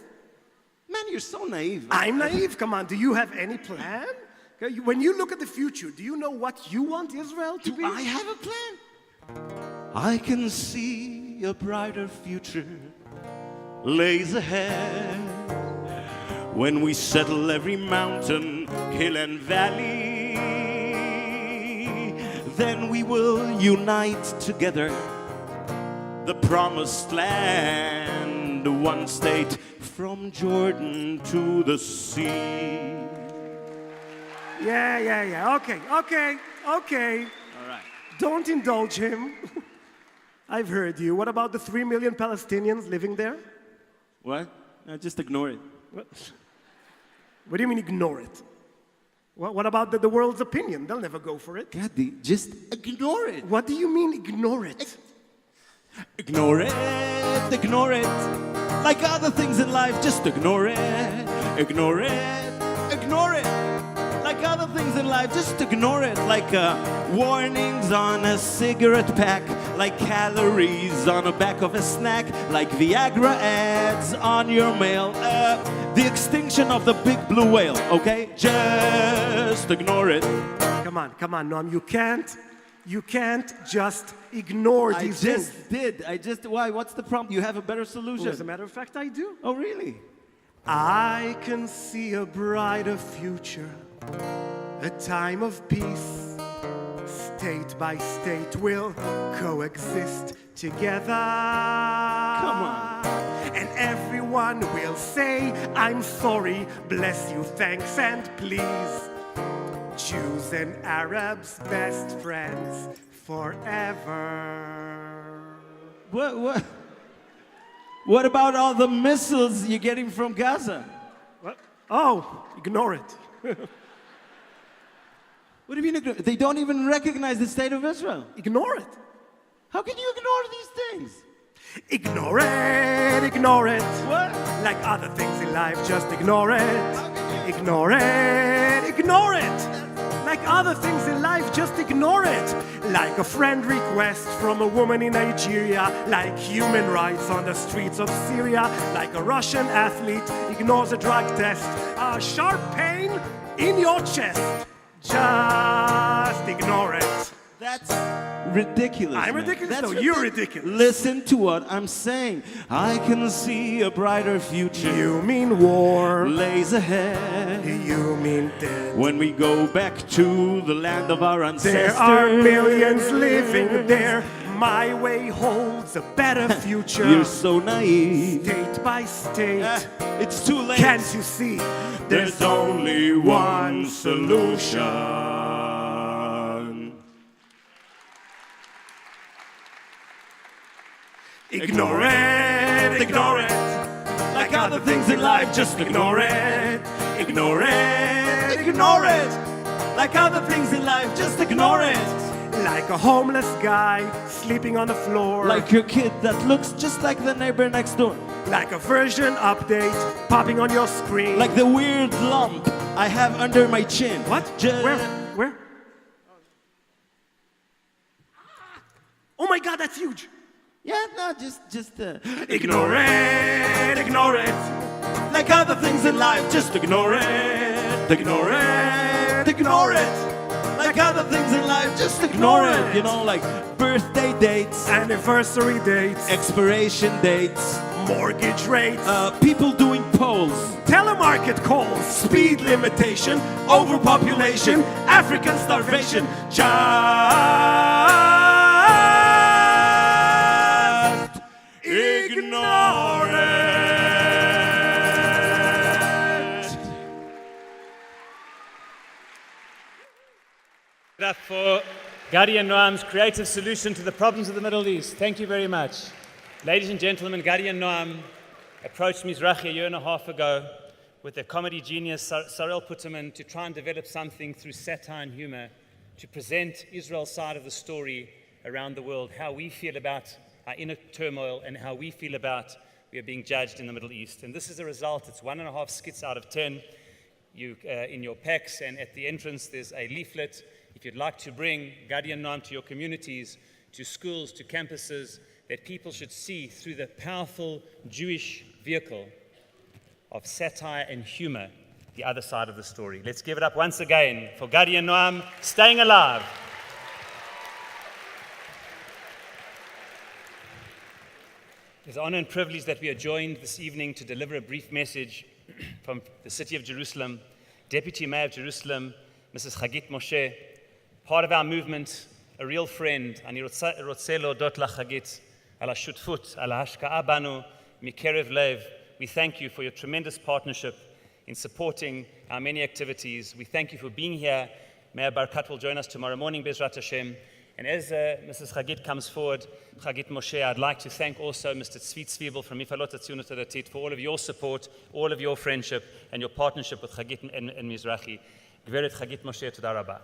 Man, you're so naive. I'm naive. Come on, do you have any plan? Okay, when you look at the future, do you know what you want Israel to be? I have a plan. I can see a brighter future lays ahead when we settle every mountain, hill and valley. Then we will unite together the promised land, one state from Jordan to the sea. Yeah. Okay. All right. Don't indulge him. I've heard you. What about the 3 million Palestinians living there? What? No, just ignore it. What do you mean ignore it? What about the world's opinion? They'll never go for it. Gadi, just ignore it. What do you mean ignore it? Ignore it. Like other things in life, just ignore it. Ignore it. Like other things in life, just ignore it. Like warnings on a cigarette pack, like calories on the back of a snack, like Viagra ads on your mail. The extinction of the big blue whale, okay? Just ignore it. Come on, Noam. You can't just ignore these things. I just did. Why? What's the problem? You have a better solution. Well, as a matter of fact, I do. Oh, really? I can see a brighter future, a time of peace. State by state will coexist together. Come on. And everyone will say, I'm sorry, bless you, thanks, and please. Jews and Arabs, best friends forever. What about all the missiles you're getting from Gaza? What? Oh, ignore it. What do you mean ignore? They don't even recognize the state of Israel. Ignore it. How can you ignore these things? Ignore it. What? Like other things in life, just ignore it. How can you Ignore it, ignore it. Like other things in life, just ignore it. Like a friend request from a woman in Nigeria, like human rights on the streets of Syria, like a Russian athlete ignores a drug test, a sharp pain in your chest. Just ignore it. That's ridiculous. I'm man. ridiculous? That's No, you're ridiculous. Listen to what I'm saying. I can see a brighter future. You mean war. Lays ahead. You mean death. When we go back to the land of our ancestors. There are millions living there. My way holds a better future. You're so naive. State by state. It's too late. Can't you see? There's only one solution. Ignore it, ignore it. Like other things in life, just ignore it. Ignore it, ignore it. Like other things in life, just ignore it. Like a homeless guy sleeping on the floor. Like your kid that looks just like the neighbor next door. Like a version update popping on your screen. Like the weird lump I have under my chin. What? Where? Oh my God, that's huge. Yeah, no, just Ignore it, ignore it. Like other things in life, just ignore it. Ignore it, ignore it. Like other things in life, just ignore it. You know, like birthday dates, anniversary dates, expiration dates, mortgage rates, people doing polls, telemarket calls, speed limitation, overpopulation, African starvation. Just ignore it. Up for Gadi and Noam's creative solution to the problems of the Middle East. Thank you very much. Ladies and gentlemen, Gadi and Noam approached Mizrachi a year and a half ago with their comedy genius, Sarel Putterman, to try and develop something through satire and humor to present Israel's side of the story around the world, how we feel about our inner turmoil and how we feel about we are being judged in the Middle East. And this is a result. It's 1.5 skits out of 10 in your packs, and at the entrance there's a leaflet. If you'd like to bring Gadi and Noam to your communities, to schools, to campuses, that people should see through the powerful Jewish vehicle of satire and humor the other side of the story. Let's give it up once again for Gadi and Noam, Stayin Alive. It's an honor and privilege that we are joined this evening to deliver a brief message from the city of Jerusalem. Deputy Mayor of Jerusalem, Mrs. Chagit Moshe, part of our movement, a real friend. אני רוצה להודות לחגית על השותפות, על ההשקעה בנו מקרב לב. We thank you for your tremendous partnership in supporting our many activities. We thank you for being here. Mayor Barkat will join us tomorrow morning, Bezrat Hashem. And as Mrs. Chagit comes forward, Chagit Moshe, I'd like to thank also Mr. Tzvi Zwiebel from Mifalot HaTzionut HaDatit for all of your support, all of your friendship, and your partnership with Chagit and Mizrachi. Gveret Chagit Moshe, toda rabba.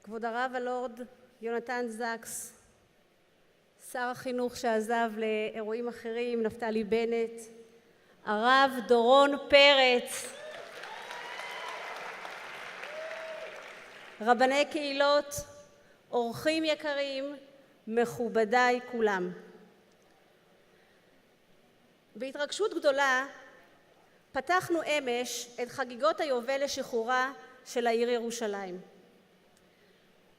כבוד הרב הלורד יונתן זקס, שר החינוך שעזב לאירועים אחרים, נפתלי בנט, הרב דורון פרץ, רבני קהילות, אורחים יקרים, מכובדיי כולם. בהתרגשות גדולה פתחנו אמש את חגיגות היובל לשחרורה של העיר ירושלים.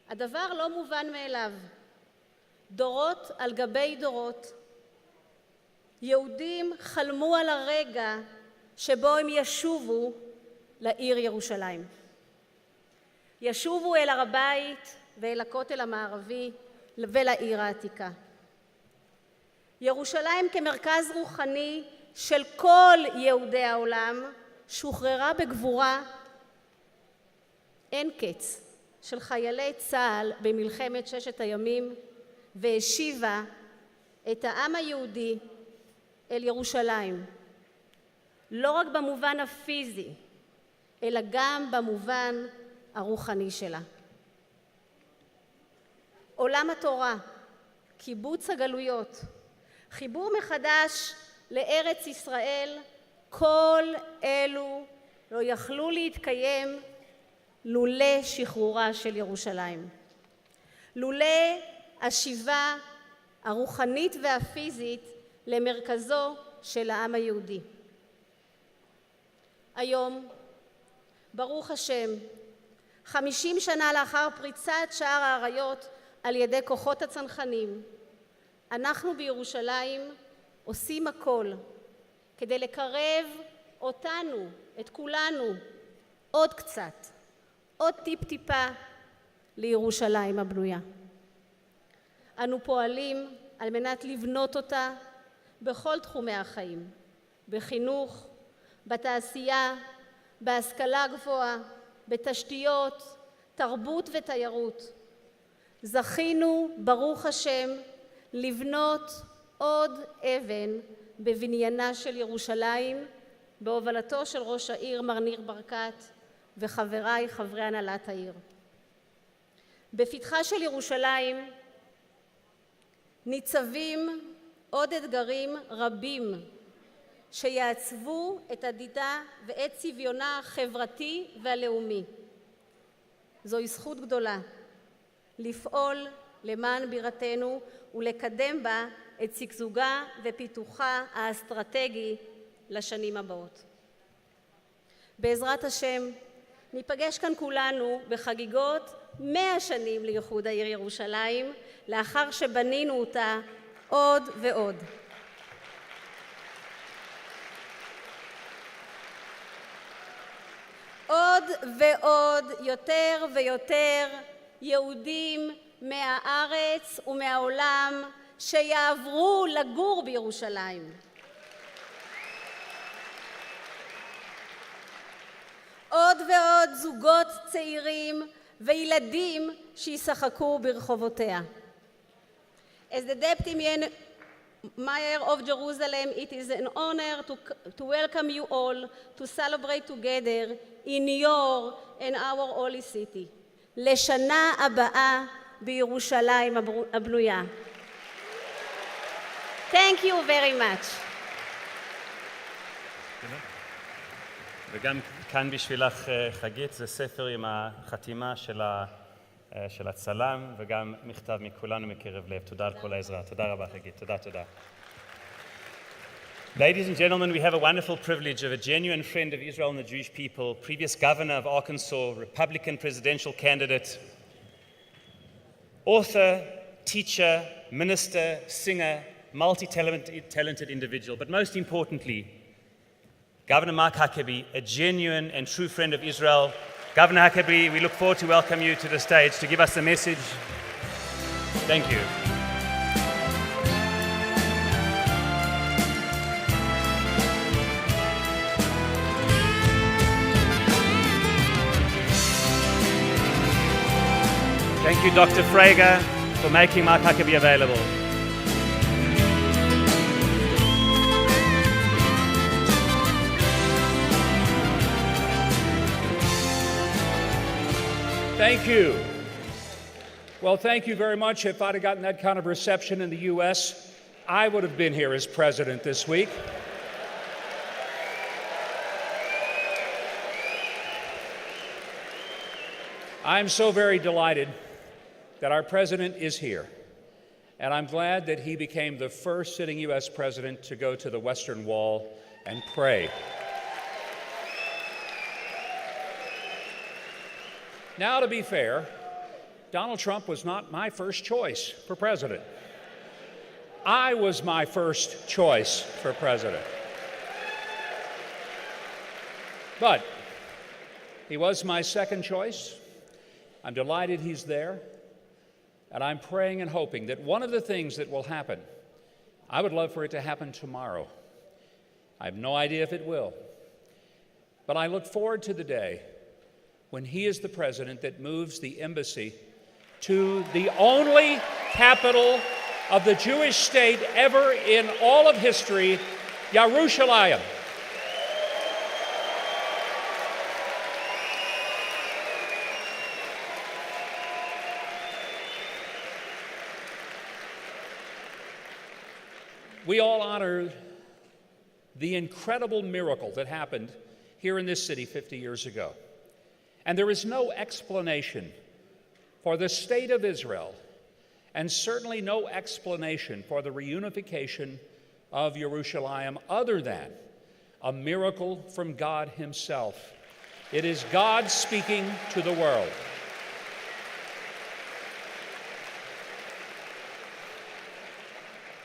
הדבר לא מובן מאליו. דורות על גבי דורות, יהודים חלמו על הרגע שבו הם ישובו לעיר ירושלים. ישובו אל הר הבית ואל הכותל המערבי ולעיר העתיקה. ירושלים כמרכז רוחני של כל יהודי העולם שוחררה בגבורה אין קץ של חיילי צה"ל במלחמת ששת הימים, והשיבה את העם היהודי אל ירושלים, לא רק במובן הפיזי, אלא גם במובן הרוחני שלה. עולם התורה, קיבוץ הגלויות, חיבור מחדש לארץ ישראל, כל אלו לא יכלו להתקיים לולא שחרורה של ירושלים. לולא השיבה הרוחנית והפיזית למרכזו של העם היהודי. היום, ברוך השם, 50 שנה לאחר פריצת שער האריות על ידי כוחות הצנחנים, אנחנו בירושלים עושים הכל כדי לקרב אותנו, את כולנו, עוד קצת, עוד טיפ-טיפה לירושלים הבנויה. אנו פועלים על מנת לבנות אותה בכל תחומי החיים, בחינוך, בתעשייה, בהשכלה גבוהה, בתשתיות, תרבות ותיירות. זכינו, ברוך השם, לבנות עוד אבן בבניינה של ירושלים, בהובלתו של ראש העיר מר ניר ברקת וחבריי חברי הנהלת העיר. בפתחה של ירושלים ניצבים עוד אתגרים רבים שיעצבו את עתידה ואת צביונה החברתי והלאומי. זוהי זכות גדולה לפעול למען בירתנו ולקדם בה את שגשוגה ופיתוחה האסטרטגי לשנים הבאות. בעזרת השם ניפגש כאן כולנו בחגיגות 100 שנים לאיחוד העיר ירושלים, לאחר שבנינו אותה עוד ועוד. עוד ועוד, יותר ויותר יהודים מהארץ ומהעולם שיעברו לגור בירושלים. עוד ועוד זוגות צעירים וילדים שישחקו ברחובותיה. As the Deputy Mayor of Jerusalem, it is an honor to welcome you all to celebrate together in your and our holy city. לשנה הבאה בירושלים הבנויה. Thank you very much. וגם כאן בשבילך חגית, זה ספר עם החתימה של הצלם וגם מכתב מכולנו מקרב לב. תודה על כל העזרה. תודה רבה חגית. תודה. Ladies and gentlemen, we have a wonderful privilege of a genuine friend of Israel and the Jewish people, previous governor of Arkansas, Republican presidential candidate, author, teacher, minister, singer, multi-talented individual, but most importantly, Governor Mike Huckabee, a genuine and true friend of Israel. Governor Huckabee, we look forward to welcome you to the stage to give us the message. Thank you. Thank you, Dr. Fraenkel, for making Mike Huckabee available. Thank you. Well, thank you very much. If I'd have gotten that kind of reception in the U.S., I would have been here as president this week. I'm so very delighted that our president is here, and I'm glad that he became the first sitting U.S. president to go to the Western Wall and pray. Now, to be fair, Donald Trump was not my first choice for president. I was my first choice for president. But he was my second choice. I'm delighted he's there, and I'm praying and hoping that one of the things that will happen, I would love for it to happen tomorrow. I have no idea if it will, but I look forward to the day when he is the president that moves the embassy to the only capital of the Jewish state ever in all of history, Yerushalayim. we all honor the incredible miracle that happened here in this city 50 years ago. And there is no explanation for the state of Israel, and certainly no explanation for the reunification of Yerushalayim other than a miracle from God Himself. It is God speaking to the world.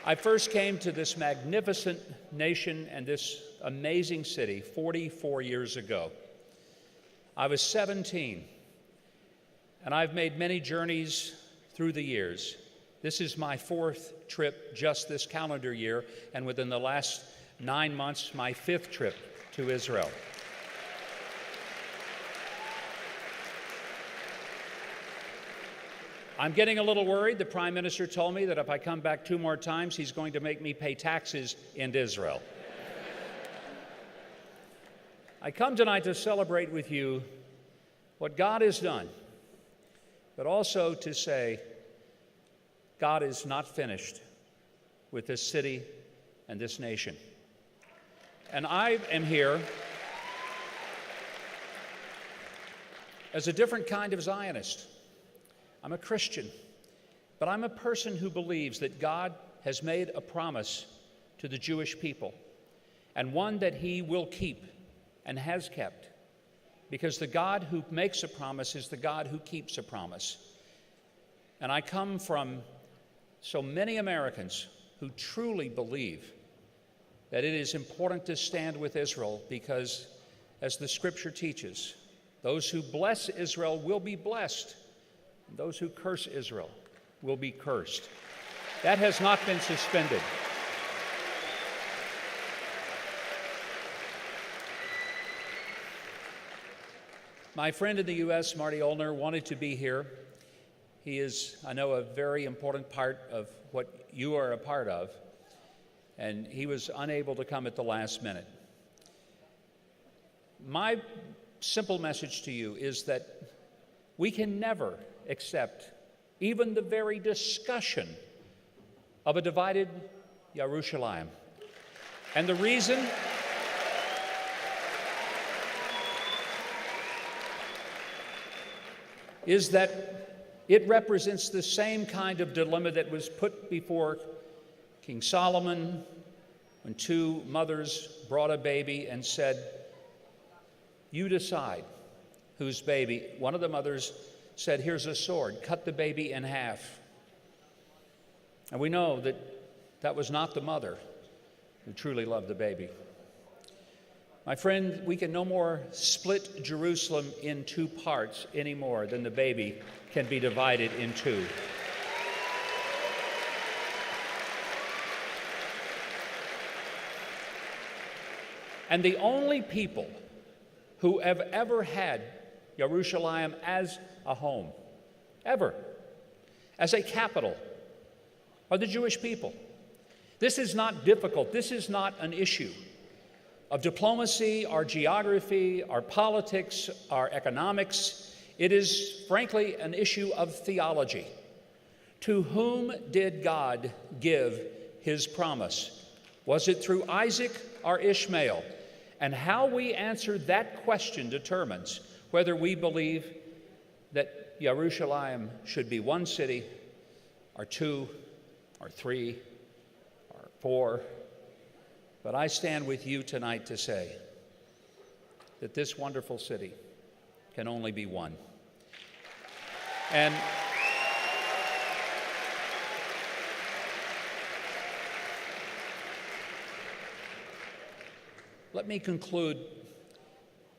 I first came to this magnificent nation and this amazing city 44 years ago. I was 17, and I've made many journeys through the years. This is my 4th trip just this calendar year, and within the last 9 months, my 5th trip to Israel. I'm getting a little worried. The Prime Minister told me that if I come back 2 more times, he's going to make me pay taxes in Israel. I come tonight to celebrate with you what God has done, but also to say God is not finished with this city and this nation. And I am here as a different kind of Zionist. I'm a Christian, but I'm a person who believes that God has made a promise to the Jewish people, and one that He will keep and has kept, because the God who makes a promise is the God who keeps a promise. And I come from so many Americans who truly believe that it is important to stand with Israel because, as the Scripture teaches, those who bless Israel will be blessed, and those who curse Israel will be cursed. That has not been suspended. My friend in the U.S., Marty Olner, wanted to be here. He is, I know, a very important part of what you are a part of, and he was unable to come at the last minute. My simple message to you is that we can never accept even the very discussion of a divided Yerushalayim. And the reason is that it represents the same kind of dilemma that was put before King Solomon when 2 mothers brought a baby and said, "You decide whose baby." One of the mothers said, "Here's a sword, cut the baby in half." And we know that that was not the mother who truly loved the baby. My friend, we can no more split Jerusalem in 2 parts any more than the baby can be divided in 2. And the only people who have ever had Yerushalayim as a home, ever, as a capital, are the Jewish people. This is not difficult. This is not an issue of diplomacy, our geography, our politics, our economics. It is, frankly, an issue of theology. To whom did God give His promise? Was it through Isaac or Ishmael? And how we answer that question determines whether we believe that Yerushalayim should be 1 city, or 2, or 3, or 4. But I stand with you tonight to say that this wonderful city can only be 1. And let me conclude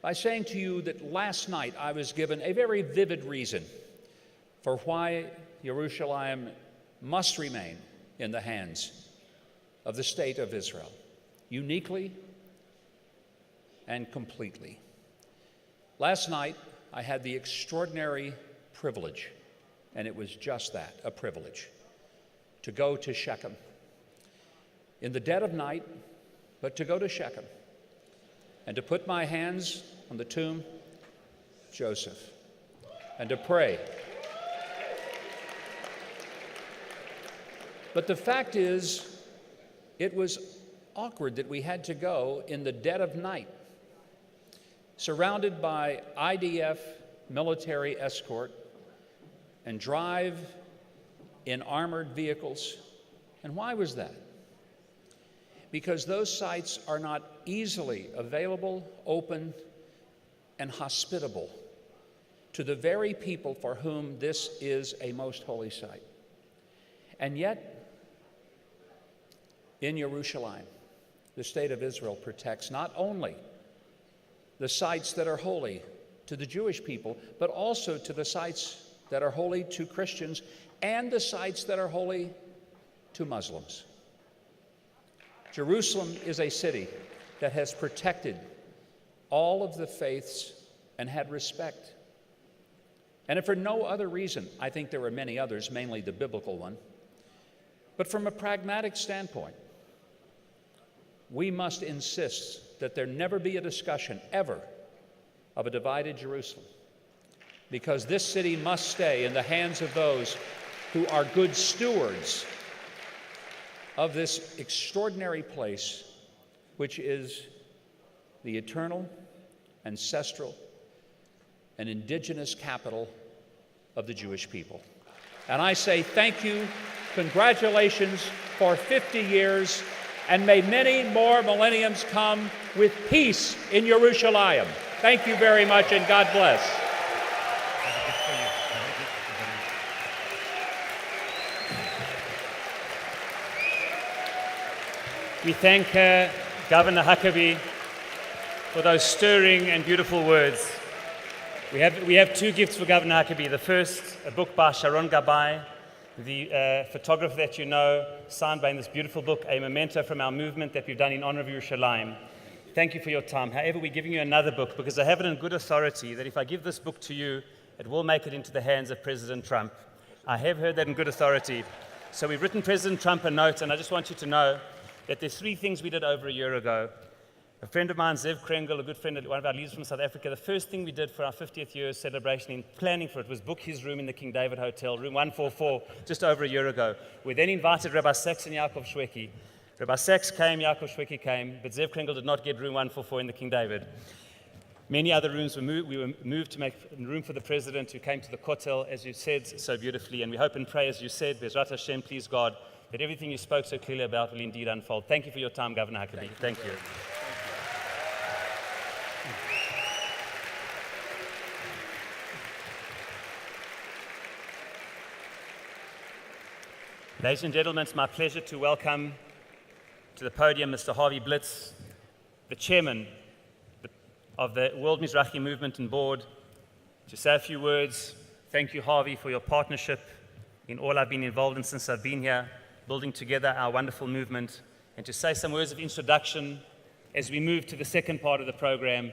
by saying to you that last night I was given a very vivid reason for why Yerushalayim must remain in the hands of the state of Israel, uniquely and completely. Last night I had the extraordinary privilege, and it was just that, a privilege, to go to Shechem in the dead of night, but to go to Shechem and to put my hands on the tomb of Joseph and to pray. But the fact is it was awkward that we had to go in the dead of night, surrounded by IDF military escort, and drive in armored vehicles. And why was that? Because those sites are not easily available, open, and hospitable to the very people for whom this is a most holy site. And yet, in Yerushalayim, the state of Israel protects not only the sites that are holy to the Jewish people, but also to the sites that are holy to Christians and the sites that are holy to Muslims. Jerusalem is a city that has protected all of the faiths and had respect. And if for no other reason, I think there were many others, mainly the biblical one, but from a pragmatic standpoint, we must insist that there never be a discussion, ever, of a divided Jerusalem, because this city must stay in the hands of those who are good stewards of this extraordinary place, which is the eternal, ancestral, and indigenous capital of the Jewish people. And I say thank you, congratulations for 50 years, and may many more millenniums come with peace in Yerushalayim. Thank you very much, and God bless. We thank Governor Huckabee for those stirring and beautiful words. We have two gifts for Governor Huckabee. The first, a book by Sharon Gabay, the photographer that you know, signed by in this beautiful book, a memento from our movement that we've done in honor of Yerushalayim. Thank you for your time. However, we're giving you another book because I have it in good authority that if I give this book to you, it will make it into the hands of President Trump. I have heard that in good authority. So we've written President Trump a note, and I just want you to know that there's three things we did over a year ago. A friend of mine, Zev Krenkel, a good friend, one of our leaders from South Africa, the first thing we did for our 50th year celebration in planning for it was book his room in the King David Hotel, room 144, just over a year ago. We then invited Rabbi Sacks and Yaakov Shwekey. Rabbi Sacks came, Yaakov Shwekey came, but Zev Krenkel did not get room 144 in the King David. Many other rooms were moved. We were moved to make room for the president who came to the Kotel, as you said so beautifully, and we hope and pray, as you said, Bezrat Hashem, please God, that everything you spoke so clearly about will indeed unfold. Thank you for your time, Governor Huckabee. Thank you. Ladies and gentlemen, it's my pleasure to welcome to the podium Mr. Harvey Blitz, the chairman of the World Mizrachi Movement and Board, to say a few words. Thank you, Harvey, for your partnership in all I've been involved in since I've been here, building together our wonderful movement, and to say some words of introduction as we move to the second part of the program,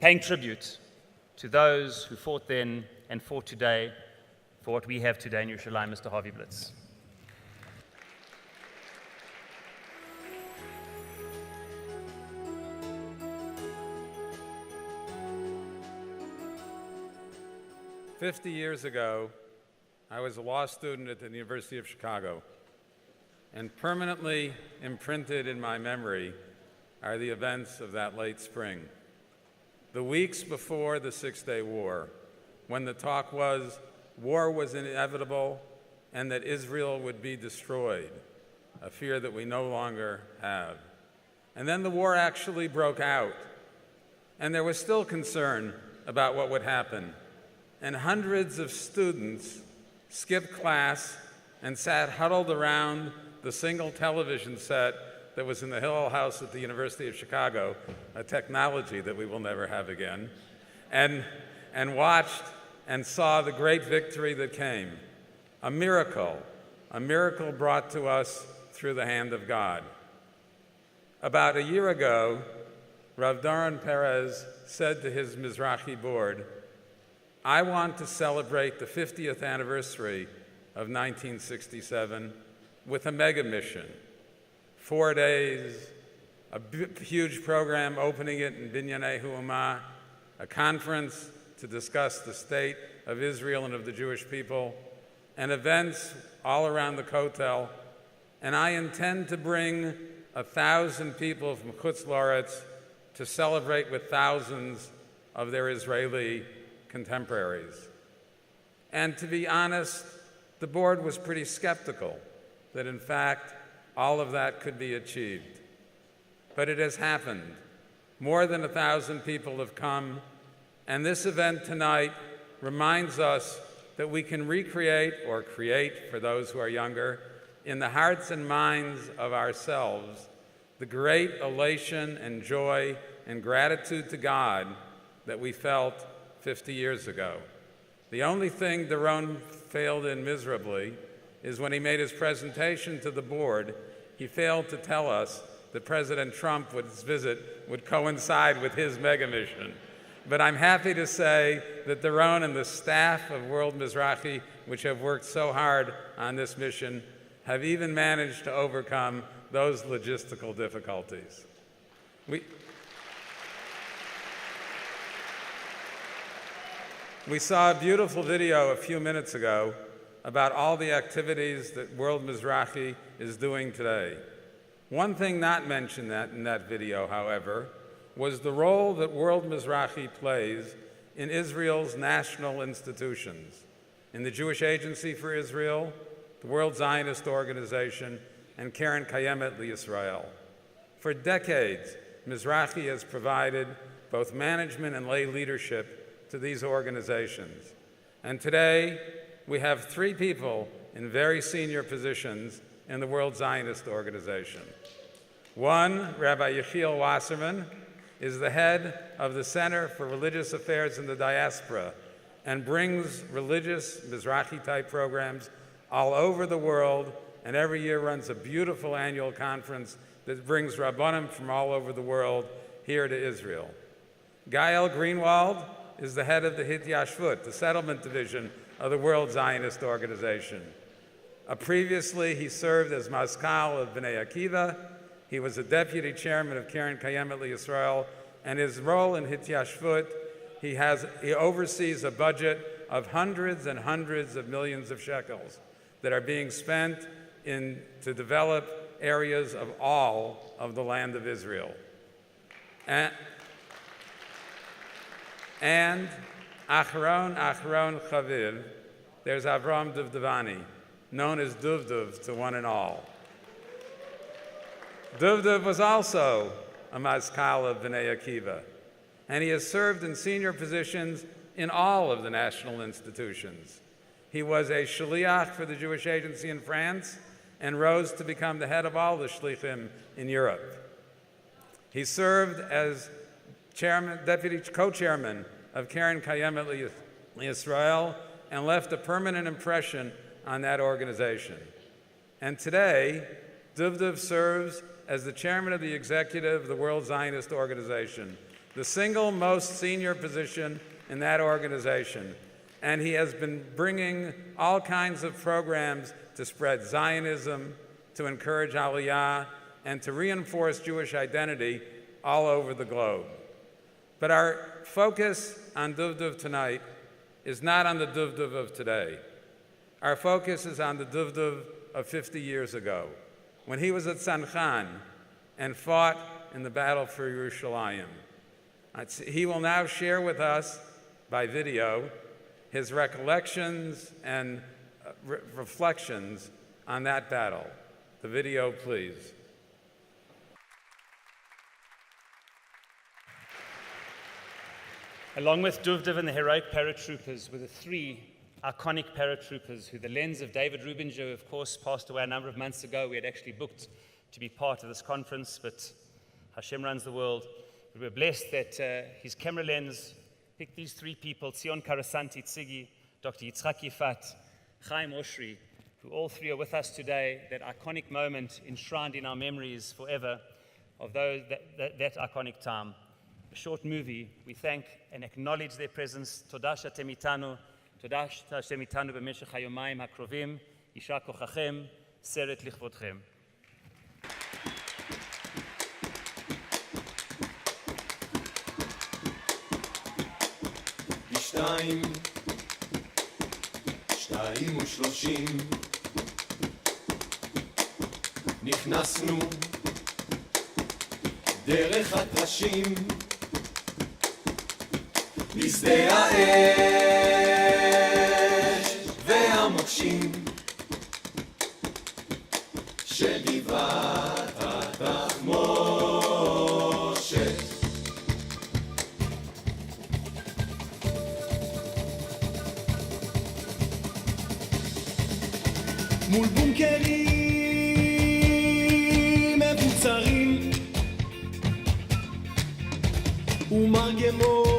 paying tribute to those who fought then and fought today for what we have today in Yerushalayim. Mr. Harvey Blitz. "50 years ago, I was a law student at the University of Chicago, and permanently imprinted in my memory are the events of that late spring. The weeks before the Six-Day War, when the talk was war was inevitable and that Israel would be destroyed, a fear that we no longer have. And then the war actually broke out, and there was still concern about what would happen. And hundreds of students skipped class and sat huddled around the single television set that was in the Hillel House at the University of Chicago, a technology that we will never have again, and watched and saw the great victory that came. A miracle brought to us through the hand of God. About a year ago, Rav Doron Perez said to his Mizrachi board, "I want to celebrate the 50th anniversary of 1967 with a mega mission. 4 days, a huge program opening it in Binyanei Hauma, a conference to discuss the state of Israel and of the Jewish people, and events all around the Kotel, and I intend to bring 1,000 people from Chutz La'aretz to celebrate with thousands of their Israeli contemporaries. And to be honest, the board was pretty skeptical that in fact all of that could be achieved. But it has happened. More than 1,000 people have come, and this event tonight reminds us that we can recreate, or create for those who are younger, in the hearts and minds of ourselves, the great elation and joy and gratitude to God that we felt 50 years ago. The only thing Doron failed in miserably is when he made his presentation to the board, he failed to tell us that President Trump's visit would coincide with his mega mission. But I'm happy to say that Doron and the staff of World Mizrachi, which have worked so hard on this mission, have even managed to overcome those logistical difficulties. We saw a beautiful video a few minutes ago about all the activities that World Mizrachi is doing today. One thing not mentioned in that video, however, was the role that World Mizrachi plays in Israel's national institutions, in the Jewish Agency for Israel, the World Zionist Organization, and Keren Kayemet L'Yisrael. For decades, Mizrachi has provided both management and lay leadership to these organizations. And today, we have 3 people in very senior positions in the World Zionist Organization. One, Rabbi Yechiel Wasserman, is the head of the Center for Religious Affairs in the Diaspora and brings religious Mizrachi-type programs all over the world, and every year runs a beautiful annual conference that brings Rabbanim from all over the world here to Israel. Gael Greenwald is the head of the Hityashvut, the settlement division of the World Zionist Organization. Previously, he served as Maskal of Bnei Akiva. He was a deputy chairman of Keren Kayemet L'Yisrael, and his role in Hityashvut, he oversees a budget of hundreds and hundreds of millions of shekels that are being spent to develop areas of all of the land of Israel. And Achron Chavir, there's Avram Duvdevani, known as Duvdev to one and all. Duvdev was also a Maskal of Bnei Akiva, and he has served in senior positions in all of the national institutions. He was a shliach for the Jewish Agency in France and rose to become the head of all the shlichim in Europe. He served as deputy co-chairman of Keren Kayemet L'Yisrael and left a permanent impression on that organization. And today, Duvdev serves as the chairman of the executive of the World Zionist Organization, the single most senior position in that organization. And he has been bringing all kinds of programs to spread Zionism, to encourage Aliyah, and to reinforce Jewish identity all over the globe. But our focus on Duvdev tonight is not on the Duvdev of today. Our focus is on the Duvdev of 50 years ago, when he was at Sanchan and fought in the battle for Yerushalayim. He will now share with us, by video, his recollections and reflections on that battle. The video, please. Along with Duvdev and the heroic paratroopers were the 3 iconic paratroopers who the lens of David Rubinjo, of course, passed away a number of months ago. We had actually booked to be part of this conference, but Hashem runs the world. We were blessed that his camera lens picked these 3 people, Tzion Karasanti Tzigi, Dr. Yitzhak Yifat, Chaim Oshri, who all 3 are with us today, that iconic moment enshrined in our memories forever of that iconic time. A short movie. We thank and acknowledge their presence. Todah she'atem itanu, todah she'atem itanu b'meshech hayomayim hakrovim, yishar kochachem, seret lichvodchem. Stayin ושלושים נכנסנו דרך הטרשים בשדה האש והמוקשים של גבעת התחמושת. מול בונקרים מבוצרים ומרגמות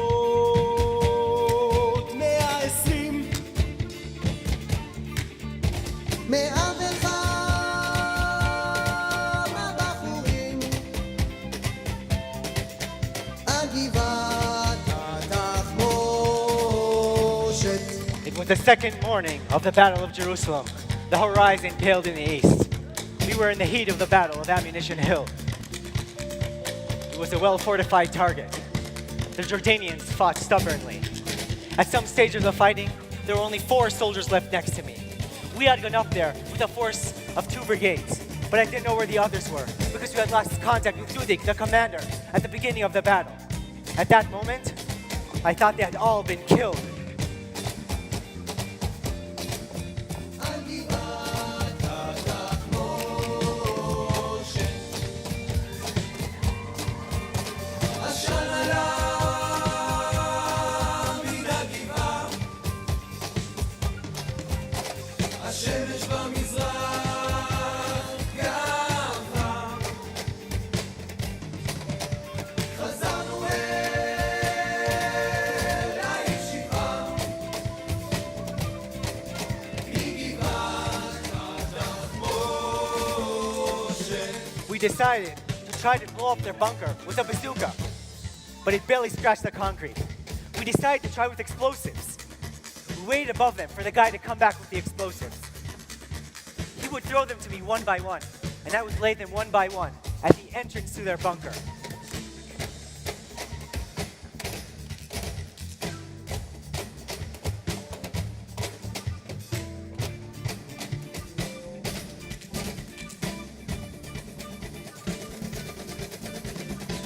120 101 בחורים על גבעת התחמושת. It was the second morning of the Battle of Jerusalem. The horizon paled in the east. We were in the heat of the Battle of Ammunition Hill. It was a well-fortified target. The Jordanians fought stubbornly. At some stage of the fighting, there were only 4 soldiers left next to me. We had gone up there with a force of 2 brigades, but I didn't know where the others were because we had lost contact with Dudik, the commander, at the beginning of the battle. At that moment, I thought they had all been killed. We decided to try to blow up their bunker with a bazooka, but it barely scratched the concrete. We decided to try with explosives. We waited above them for the guy to come back with the explosives. He would throw them to me one by one, and I would lay them one by one at the entrance to their bunker.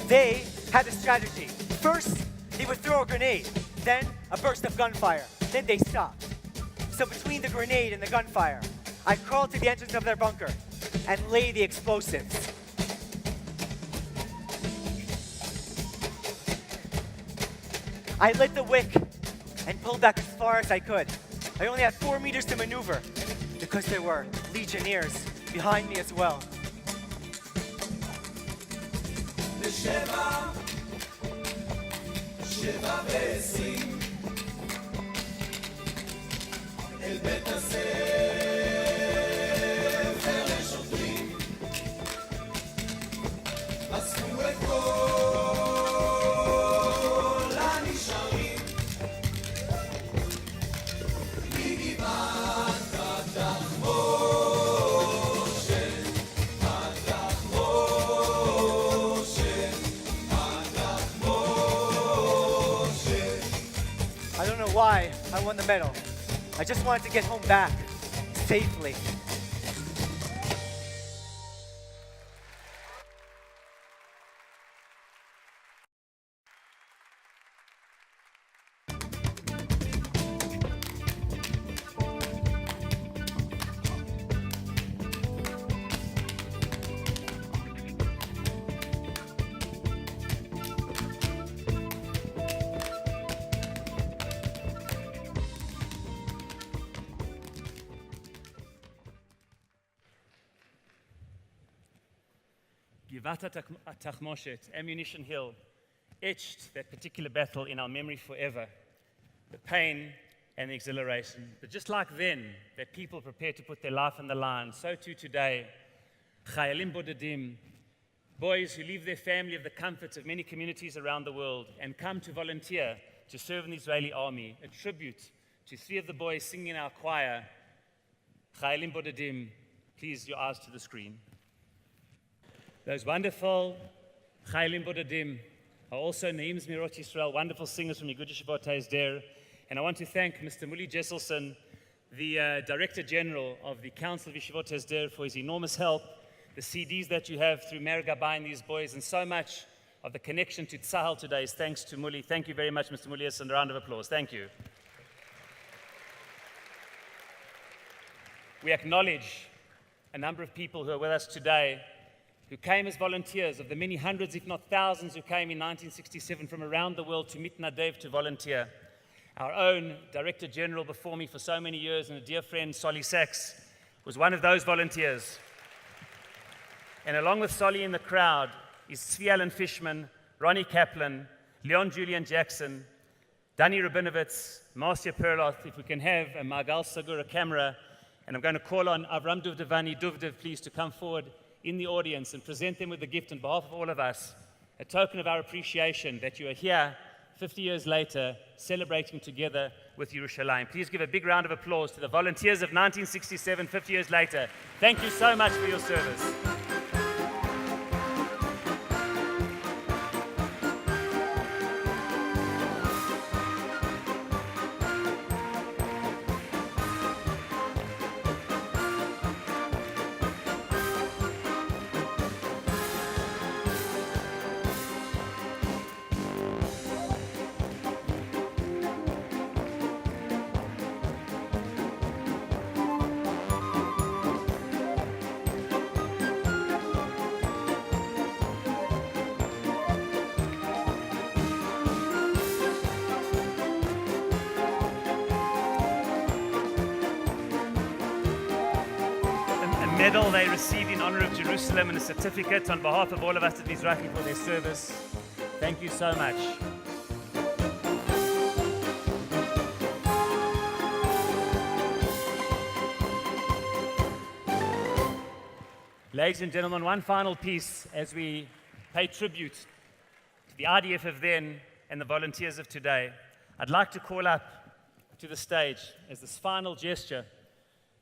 They had a strategy. First, they would throw a grenade, then a burst of gunfire, then they stopped. So between the grenade and the gunfire, I crawled to the entrance of their bunker and laid the explosives. I lit the wick and pulled back as far as I could. I only had 4 meters to maneuver because there were legionnaires behind me as well. שבע 7:20 אל בית הספר לשוטרים אספו את כל הנשארים מגבעת התחמושת I don't know why I won the medal. I just wanted to get home back safely. Givat HaTachmoshet, Ammunition Hill, etched that particular battle in our memory forever. The pain and the exhilaration. But just like then, that people prepared to put their life on the line, so too today, Chayalim Bodedim, boys who leave their family of the comforts of many communities around the world and come to volunteer to serve in the Israeli army, a tribute to 3 of the boys singing in our choir, Chayalim Bodedim. Please, your eyes to the screen. Those wonderful Chayalim Bodedim are also Naim Zmirot Yisrael, wonderful singers from Mizrachi-Yeshivot Hesder. And I want to thank Mr. Muli Jacobson, the Director General of the Council of Yeshivot Hesder, for his enormous help the CDs that you have through Merga buying these boys, and so much of the connection to Tzahal today is thanks to Muli. Thank you very much, Mr. Mulias, and a round of applause. Thank you. We acknowledge a number of people who are with us today who came as volunteers, of the many hundreds, if not thousands, who came in 1967 from around the world to Mitnadev, to volunteer. Our own Director General before me for so many years, and a dear friend, Solly Sacks, was one of those volunteers. And along with Solly in the crowd is Tzvi Allen Fishman, Ronnie Kaplan, Leon Julian Jackson, Danny Rabinovitz, Marcia Perloth. If we can have a Magal Sagura camera, and I'm going to call on Avram Duvdevani, Duvdev, please, to come forward in the audience and present them with the gift on behalf of all of us, a token of our appreciation that you are here 50 years later, celebrating together with Yerushalayim. Please give a big round of applause to the volunteers of 1967, 50 years later. Thank you so much for your service. Medal they received in honor of Jerusalem, and a certificate on behalf of all of us at Mizrachi for their service. Thank you so much. Ladies and gentlemen, one final piece as we pay tribute to the IDF of then and the volunteers of today. I'd like to call up to the stage as this final gesture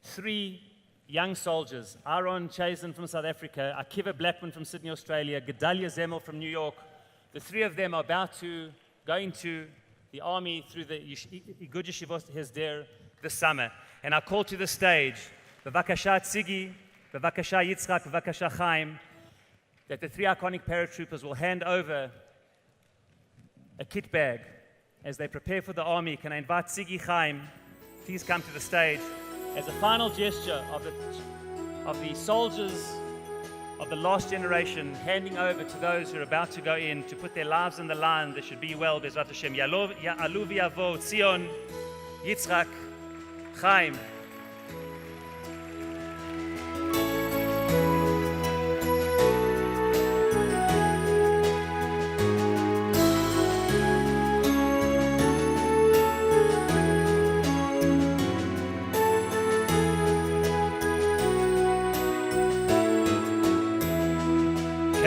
3 young soldiers, Aaron Chazan from South Africa, Akiva Blackman from Sydney, Australia, Gedalia Zemel from New York. The 3 of them are about to go into the army through the Mizrachi-Yeshivot Hesder this summer. And I call to the stage, Bevakasha Tzigi, Bevakasha Yitzchak, Bevakasha Chaim, that the 3 iconic paratroopers will hand over a kit bag as they prepare for the army. Can I invite Tzigi Chaim, please come to the stage, as a final gesture of the soldiers of the last generation, handing over to those who are about to go in to put their lives on the line. They should be well, Bezrat Hashem. Ya'alu v'yavo, Tzion, Yitzchak, Chaim.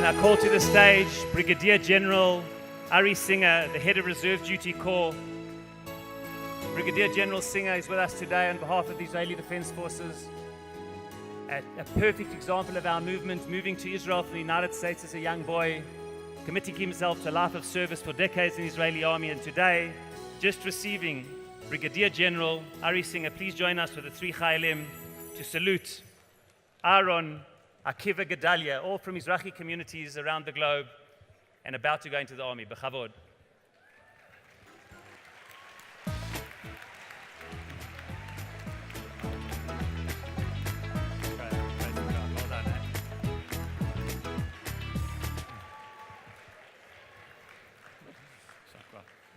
I call to the stage Brigadier General Ari Singer, the head of Reserve Duty Corps. Brigadier General Singer is with us today on behalf of the Israeli Defense Forces. A perfect example of our movement, moving to Israel from the United States as a young boy, committing himself to a life of service for decades in the Israeli army, and today just receiving Brigadier General Ari Singer. Please join us with the 3 Chayalim to salute Aaron, Akiva, Gedalia, all from Mizrachi communities around the globe and about to go into the army. Bechavod.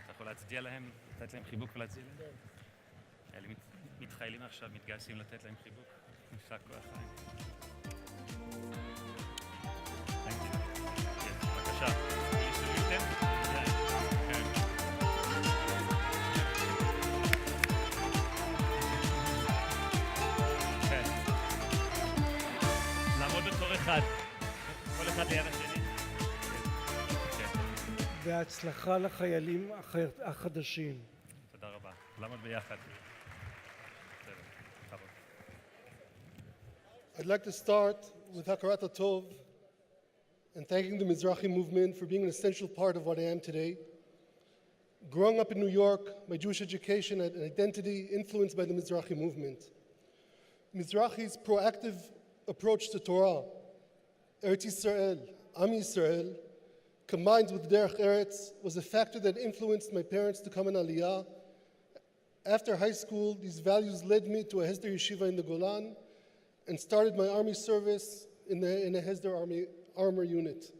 אתה יכול להצדיע להם, לתת להם חיבוק ולהצדיע להם? אלה מתחיילים עכשיו, מתגייסים לתת להם חיבוק. יישר כוח חיים. בבקשה. סלוטם? כן. כן. לעמוד בתור אחד. כל אחד ליד השני. והצלחה לחיילים החדשים. תודה רבה. לעמוד ביחד. I'd like to start with Hakarat Tov and thanking the Mizrachi movement for being an essential part of what I am today. Growing up in New York, my Jewish education had an identity influenced by the Mizrachi movement. Mizrachi's proactive approach to Torah Eretz Yisrael, Am Yisrael, combined with Derech Eretz, was a factor that influenced my parents to come in Aliyah. After high school, these values led me to a Hesder Yeshiva in the Golan and started my army service in a Hesder armor unit.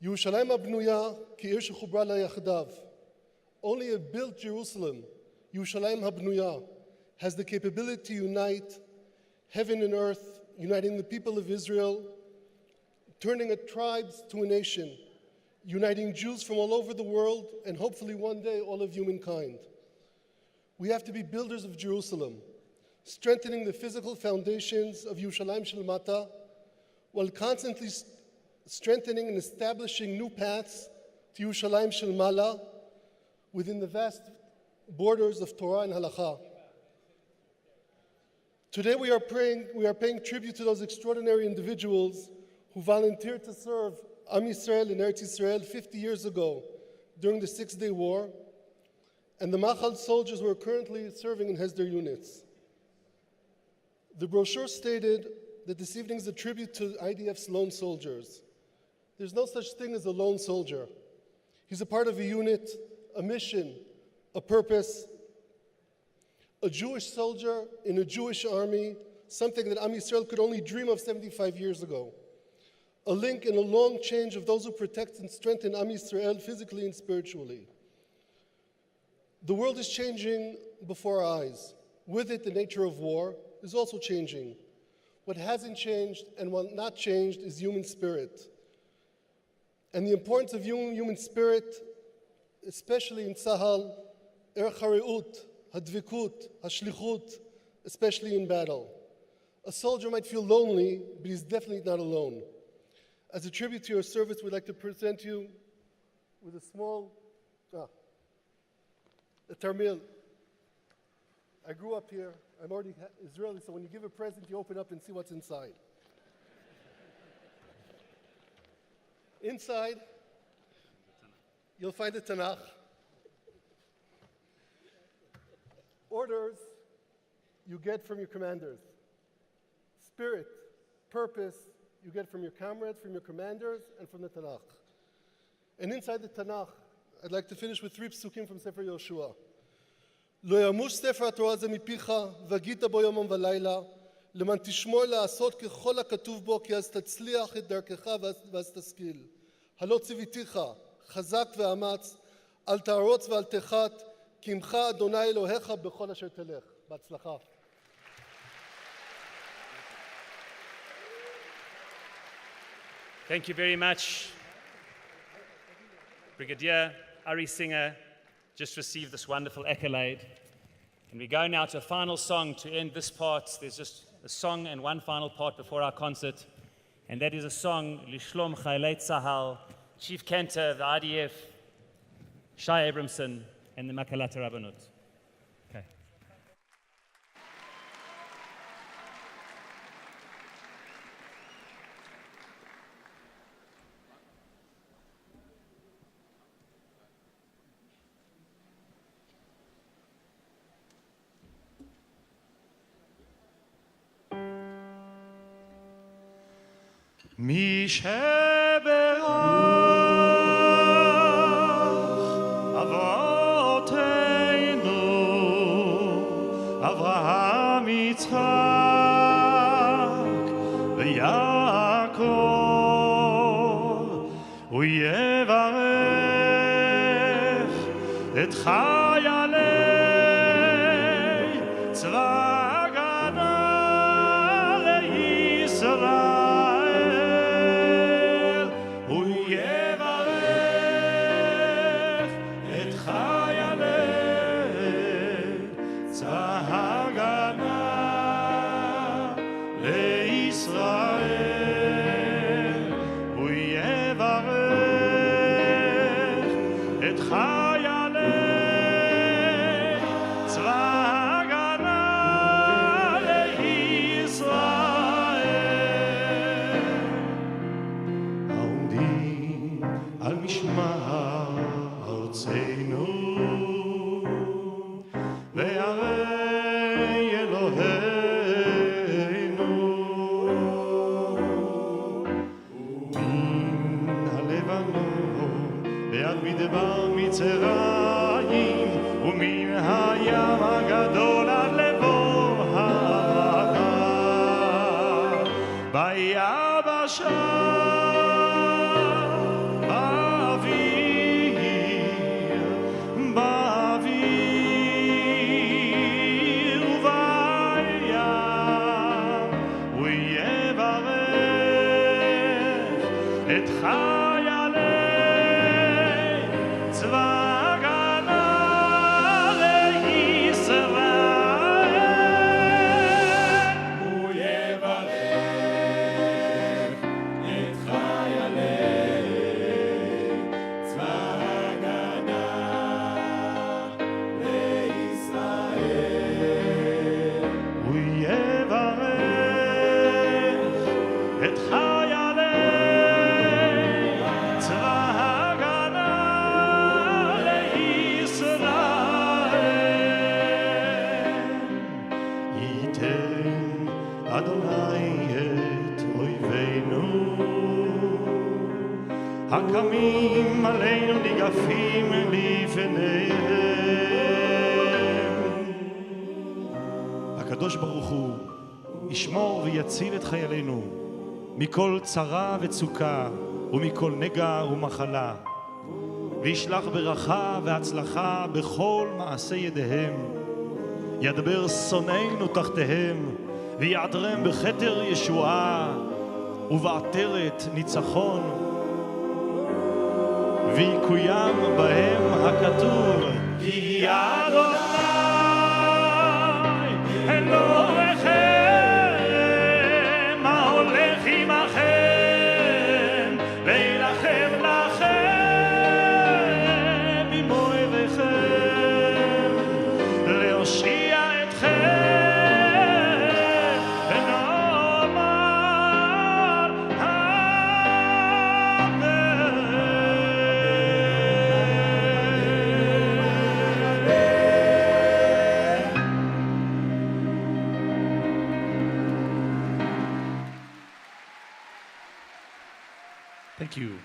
Yerushalayim habnuya ki ir shechubra la yachdav. Only a built Jerusalem, Yerushalayim habnuya, has the capability to unite heaven and earth, uniting the people of Israel, turning a tribes to a nation, uniting Jews from all over the world, and hopefully one day all of humankind. We have to be builders of Jerusalem, strengthening the physical foundations of Yerushalayim Shel Mata, while constantly strengthening and establishing new paths to Yerushalayim Shel Mala within the vast borders of Torah and Halakha. Today we are paying tribute to those extraordinary individuals who volunteered to serve Am Yisrael and Eretz Yisrael 50 years ago during the Six-Day War, and the Machal soldiers who are currently serving in Hesder units. The brochure stated that this evening is a tribute to IDF's lone soldiers. There's no such thing as a lone soldier. He's a part of a unit, a mission, a purpose, a Jewish soldier in a Jewish army, something that Am Yisrael could only dream of 75 years ago. A link in a long chain of those who protect and strengthen Am Yisrael physically and spiritually. The world is changing before our eyes. With it, the nature of war is also changing. What hasn't changed and what not changed is human spirit. And the importance of human spirit, especially in Tzahal, Hareut, Hadvikut, Hashlichut, especially in battle. A soldier might feel lonely, but he's definitely not alone. As a tribute to your service, we'd like to present you with a small, a Tarmil. I grew up here. I'm already Israeli, so when you give a present, you open up and see what's inside. Inside, you'll find the Tanakh. Orders you get from your commanders. Spirit, purpose, you get from your comrades, from your commanders, and from the Tanakh. And inside the Tanakh, I'd like to finish with 3 psukim from Sefer Yoshua. לא ימוש ספר התורה הזה מפיך, והגית בו יומם ולילה, למען תשמור לעשות ככל הכתוב בו, כי אז תצליח את דרכך ואז תשכיל. הלא ציוויתיך, חזק ואמץ, אל תערוץ ואל תחת, כי עמך אדוני אלוהיך בכל אשר תלך. בהצלחה. Thank you very much. Brigadier Ari Singer just received this wonderful accolade. And we go now to a final song to end this part. There's just a song and one final part before our concert. And that is a song, Lishlom Chaylei Tzahal, Chief Cantor of the IDF, Shai Abramson, and the Makalata Rabbanut. Okay. מי שברך אבותינו אברהם יצחק ויעקב הוא יברך את חיילי צבא הגנה לישראל חיילי צבא הגנה הקמים עלינו ניגפים לפניהם. הקדוש ברוך הוא ישמור ויציל את חיילינו מכל צרה וצוקה ומכל נגע ומחלה, וישלח ברכה והצלחה בכל מעשה ידיהם. ידבר שונאינו תחתיהם ויעטרם בכתר ישועה ובעטרת ניצחון, ויקוים בהם הכתוב כי אדוני אלוהיכם ההולך עמכם להילחם לכם עם אויביכם, להושיע אתכם Thank you.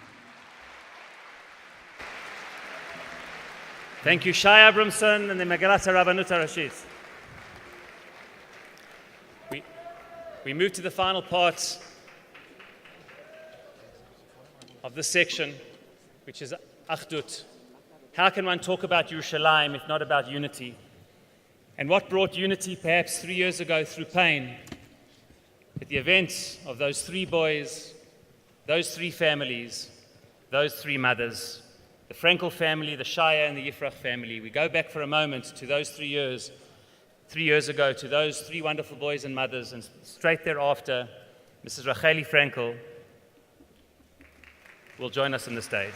Thank you, Shai Abramson and the Megillat Rabbanut Harashit. We move to the final part of this section, which is Achdut. How can one talk about Yerushalayim if not about unity? And what brought unity perhaps 3 years ago through pain? At the events of those 3 boys, those 3 families, those 3 mothers, the Fraenkel family, the Shai and the Yifrach family. We go back for a moment to those 3 years ago, to those 3 wonderful boys and mothers, and straight thereafter, Mrs. Racheli Fraenkel will join us on the stage.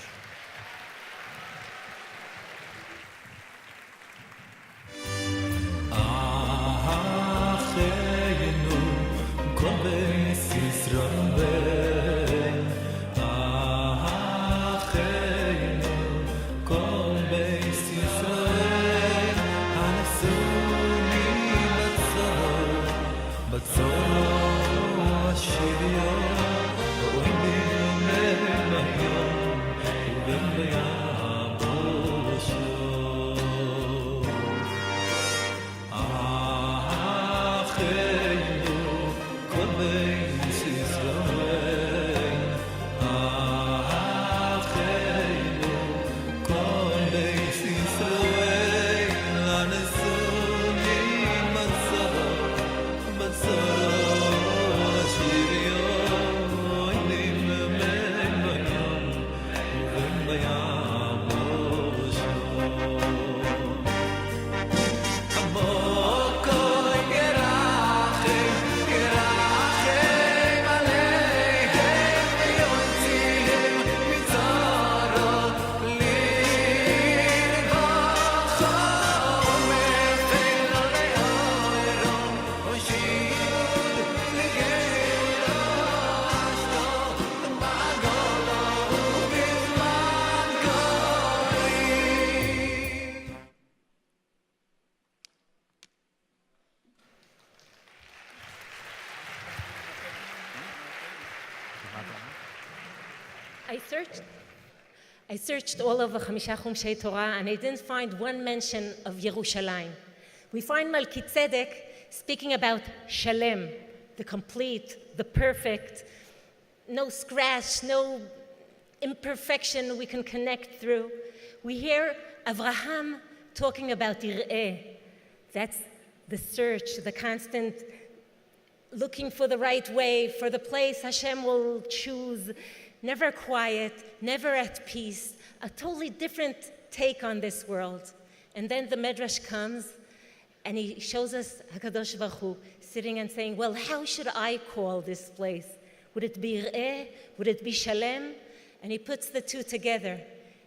I searched all over Chamisha Chumshei Torah and I didn't find one mention of Yerushalayim. We find Melchizedek speaking about Shalem, the complete, the perfect, no scratch, no imperfection we can connect through. We hear Avraham talking about Ir'eh. That's the search, the constant looking for the right way, for the place Hashem will choose, never quiet, never at peace, a totally different take on this world. And then the Medrash comes and he shows us HaKadosh Baruch Hu sitting and saying, well, how should I call this place? Would it be Ir'eh? Would it be Shalem? And he puts the two together,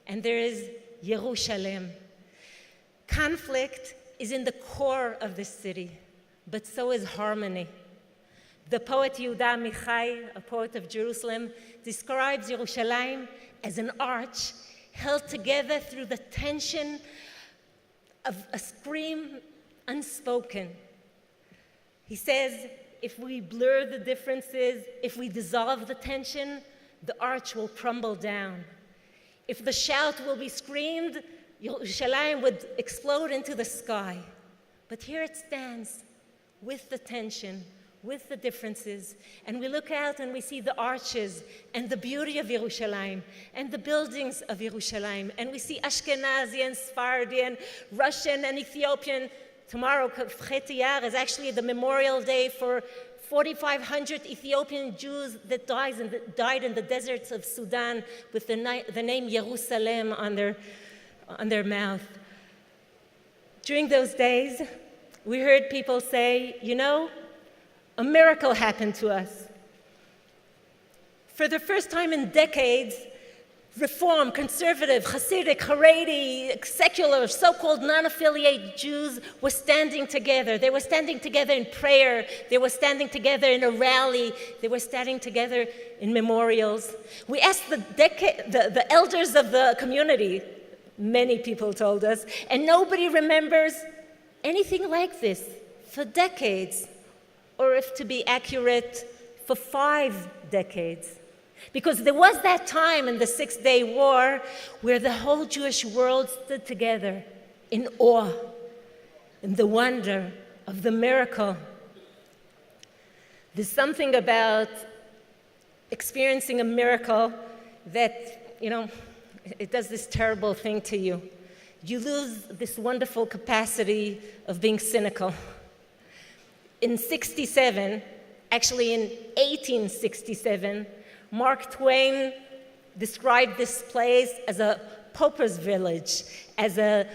and there is Yerushalayim. Conflict is in the core of this city, but so is harmony. The poet Yehuda Amichai, a poet of Jerusalem, describes Yerushalayim as an arch held together through the tension of a scream unspoken. He says, if we blur the differences, if we dissolve the tension, the arch will crumble down. If the shout will be screamed, Yerushalayim would explode into the sky. But here it stands, with the tension, with the differences, and we look out and we see the arches and the beauty of Yerushalayim and the buildings of Yerushalayim, and we see Ashkenazi and Sephardi and Russian and Ethiopian. Tomorrow, Iyar is actually the memorial day for 4,500 Ethiopian Jews that died in the deserts of Sudan with the name Jerusalem on their mouth. During those days, we heard people say, you know, a miracle happened to us. For the first time in decades, Reform, conservative, Hasidic, Haredi, secular, so-called non-affiliated Jews were standing together. They were standing together in prayer. They were standing together in a rally. They were standing together in memorials. We asked the elders of the community, many people told us, and nobody remembers anything like this for decades, or if to be accurate, for 5 decades. Because there was that time in the Six-Day War where the whole Jewish world stood together in awe, in the wonder of the miracle. There's something about experiencing a miracle that, you know, it does this terrible thing to you. You lose this wonderful capacity of being cynical. In 67, actually in 1867, Mark Twain described this place as a pauper's village, as a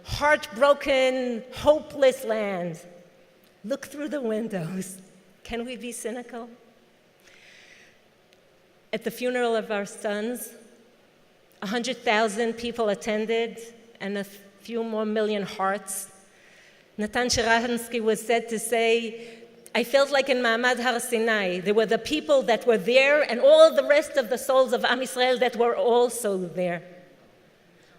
heartbroken, hopeless land. Look through the windows. Can we be cynical? At the funeral of our sons, 100,000 people attended and a few more million hearts. Natan Sharansky was said to say, I felt like in Ma'amad Har Sinai, there were the people that were there and all the rest of the souls of Am Yisrael that were also there.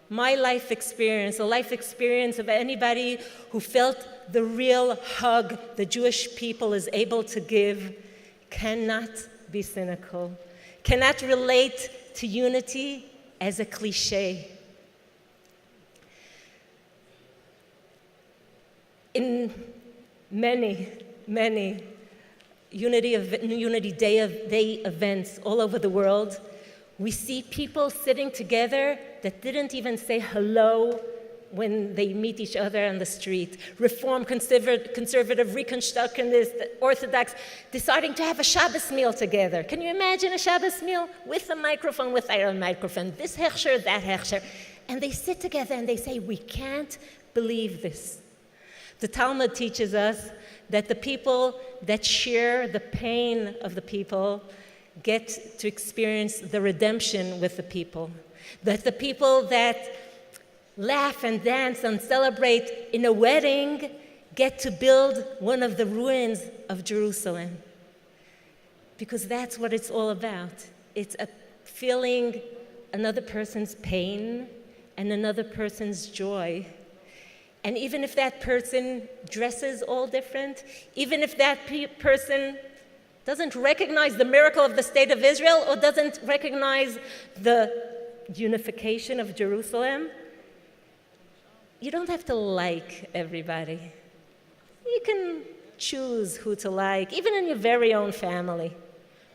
My life experience, the life experience of anybody who felt the real hug the Jewish people is able to give, cannot be cynical, cannot relate to unity as a cliche. In many Unity Day events all over the world, we see people sitting together that didn't even say hello when they meet each other on the street. Reform, conservative, Reconstructionist, Orthodox, deciding to have a Shabbos meal together. Can you imagine a Shabbos meal with a microphone, without a microphone, this hechsher, that hechsher? And they sit together and they say, we can't believe this. The Talmud teaches us that the people that share the pain of the people get to experience the redemption with the people. That the people that laugh and dance and celebrate in a wedding get to build one of the ruins of Jerusalem. Because that's what it's all about. It's a feeling another person's pain and another person's joy. And even if that person dresses all different, even if that person doesn't recognize the miracle of the state of Israel or doesn't recognize the unification of Jerusalem, you don't have to like everybody. You can choose who to like, even in your very own family.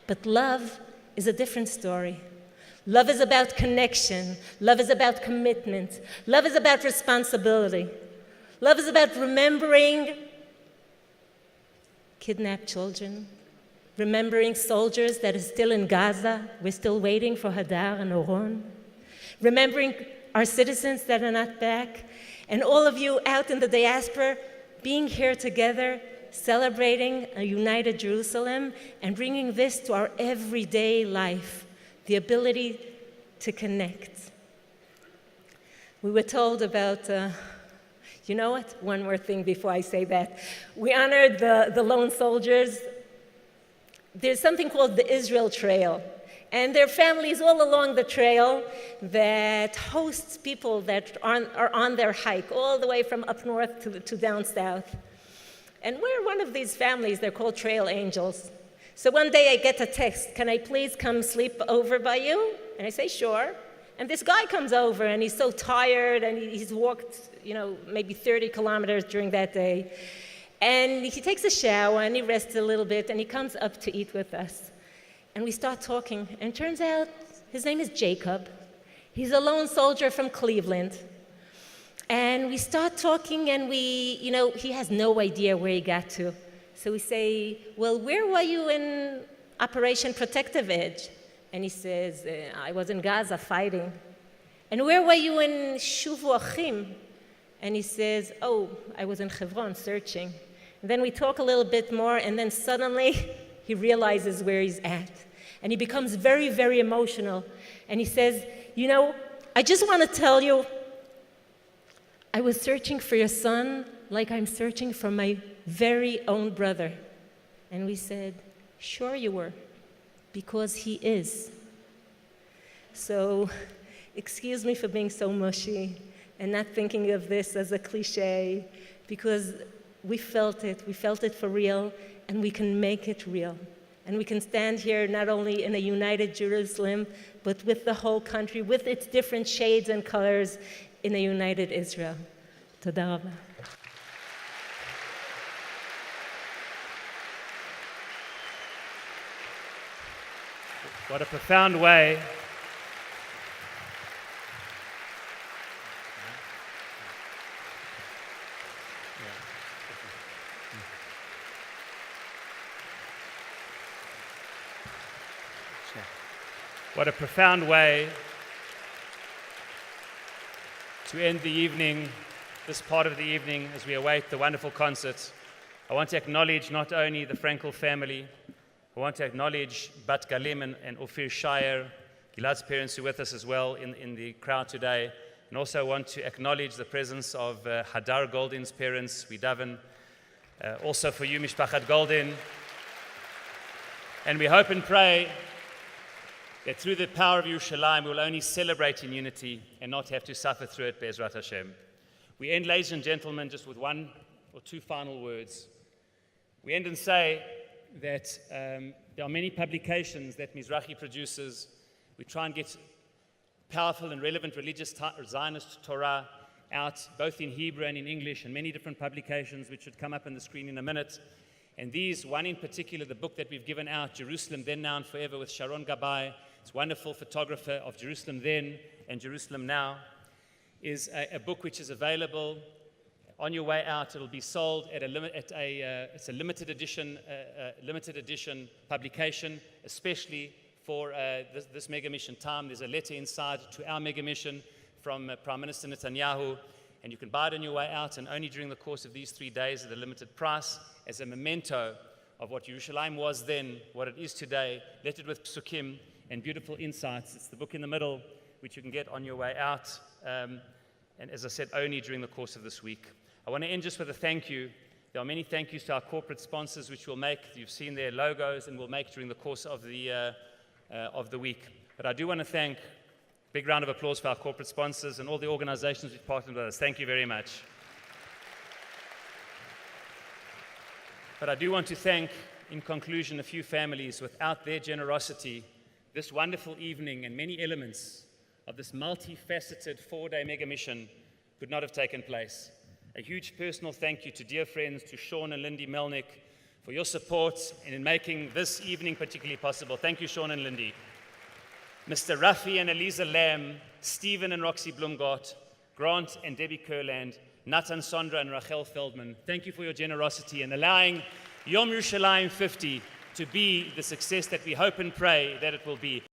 But love is a different story. Love is about connection. Love is about commitment. Love is about responsibility. Love is about remembering kidnapped children, remembering soldiers that are still in Gaza. We're still waiting for Hadar and Doron. Remembering our citizens that are not back. And all of you out in the diaspora being here together, celebrating a united Jerusalem and bringing this to our everyday life, the ability to connect. We were told about, you know what? One more thing before I say that. We honored the lone soldiers. There's something called the Israel Trail. And there are families all along the trail that hosts people that are on their hike, all the way from up north to down south. And we're one of these families. They're called Trail Angels. So one day I get a text, can I please come sleep over by you? And I say, sure. And this guy comes over, and he's so tired, and he's walked, maybe 30 kilometers during that day. And he takes a shower, and he rests a little bit, and he comes up to eat with us. And we start talking, and it turns out his name is Jacob. He's a lone soldier from Cleveland. And we start talking, and he has no idea where he got to. So we say, well, where were you in Operation Protective Edge? And he says, I was in Gaza fighting. And where were you in Shuvu Achim? And he says, oh, I was in Hebron searching. And then we talk a little bit more, and then suddenly he realizes where he's at. And he becomes very, very emotional. And he says, I just want to tell you, I was searching for your son like I'm searching for my very own brother. And we said, sure you were, because he is. So, excuse me for being so mushy and not thinking of this as a cliche, because we felt it for real, and we can make it real. And we can stand here not only in a united Jerusalem, but with the whole country, with its different shades and colors, in a united Israel. Toda Rabba. What a profound way to end the evening, this part of the evening, as we await the wonderful concert. I want to acknowledge not only the Fraenkel family, I want to acknowledge Bat Galim and Ophir Shire, Gilad's parents who are with us as well in the crowd today. And also want to acknowledge the presence of Hadar Goldin's parents, we daven. Also for you, Mishpachat Goldin. And we hope and pray that through the power of Yerushalayim, we will only celebrate in unity and not have to suffer through it, Be'ezrat Hashem. We end, ladies and gentlemen, just with one or two final words. We end and say that there are many publications that Mizrachi produces. We try and get powerful and relevant religious Zionist Torah out, both in Hebrew and in English, and many different publications, which should come up on the screen in a minute. And these, one in particular, the book that we've given out, Jerusalem Then, Now, and Forever, with Sharon Gabay, it's a wonderful photographer of Jerusalem then and Jerusalem now, is a book which is available. On your way out, it'll be sold at it's a limited edition publication, especially for this mega mission time. There's a letter inside to our mega mission from Prime Minister Netanyahu, and you can buy it on your way out, and only during the course of these 3 days at a limited price, as a memento of what Yerushalayim was then, what it is today, lettered with psukim and beautiful insights. It's the book in the middle, which you can get on your way out, and as I said, only during the course of this week. I want to end just with a thank you. There are many thank yous to our corporate sponsors, which we'll make. You've seen their logos, and we'll make during the course of the week. But I do want to thank, big round of applause for our corporate sponsors and all the organizations which partnered with us. Thank you very much. But I do want to thank, in conclusion, a few families. Without their generosity, this wonderful evening and many elements of this multifaceted 4-day mega mission could not have taken place. A huge personal thank you to dear friends, to Sean and Lindy Melnick for your support and in making this evening particularly possible. Thank you, Sean and Lindy. Mr. Rafi and Eliza Lamb, Stephen and Roxy Blumgart, Grant and Debbie Kurland, Nathan Sondra and Rachel Feldman, thank you for your generosity in allowing Yom Yerushalayim 50 to be the success that we hope and pray that it will be.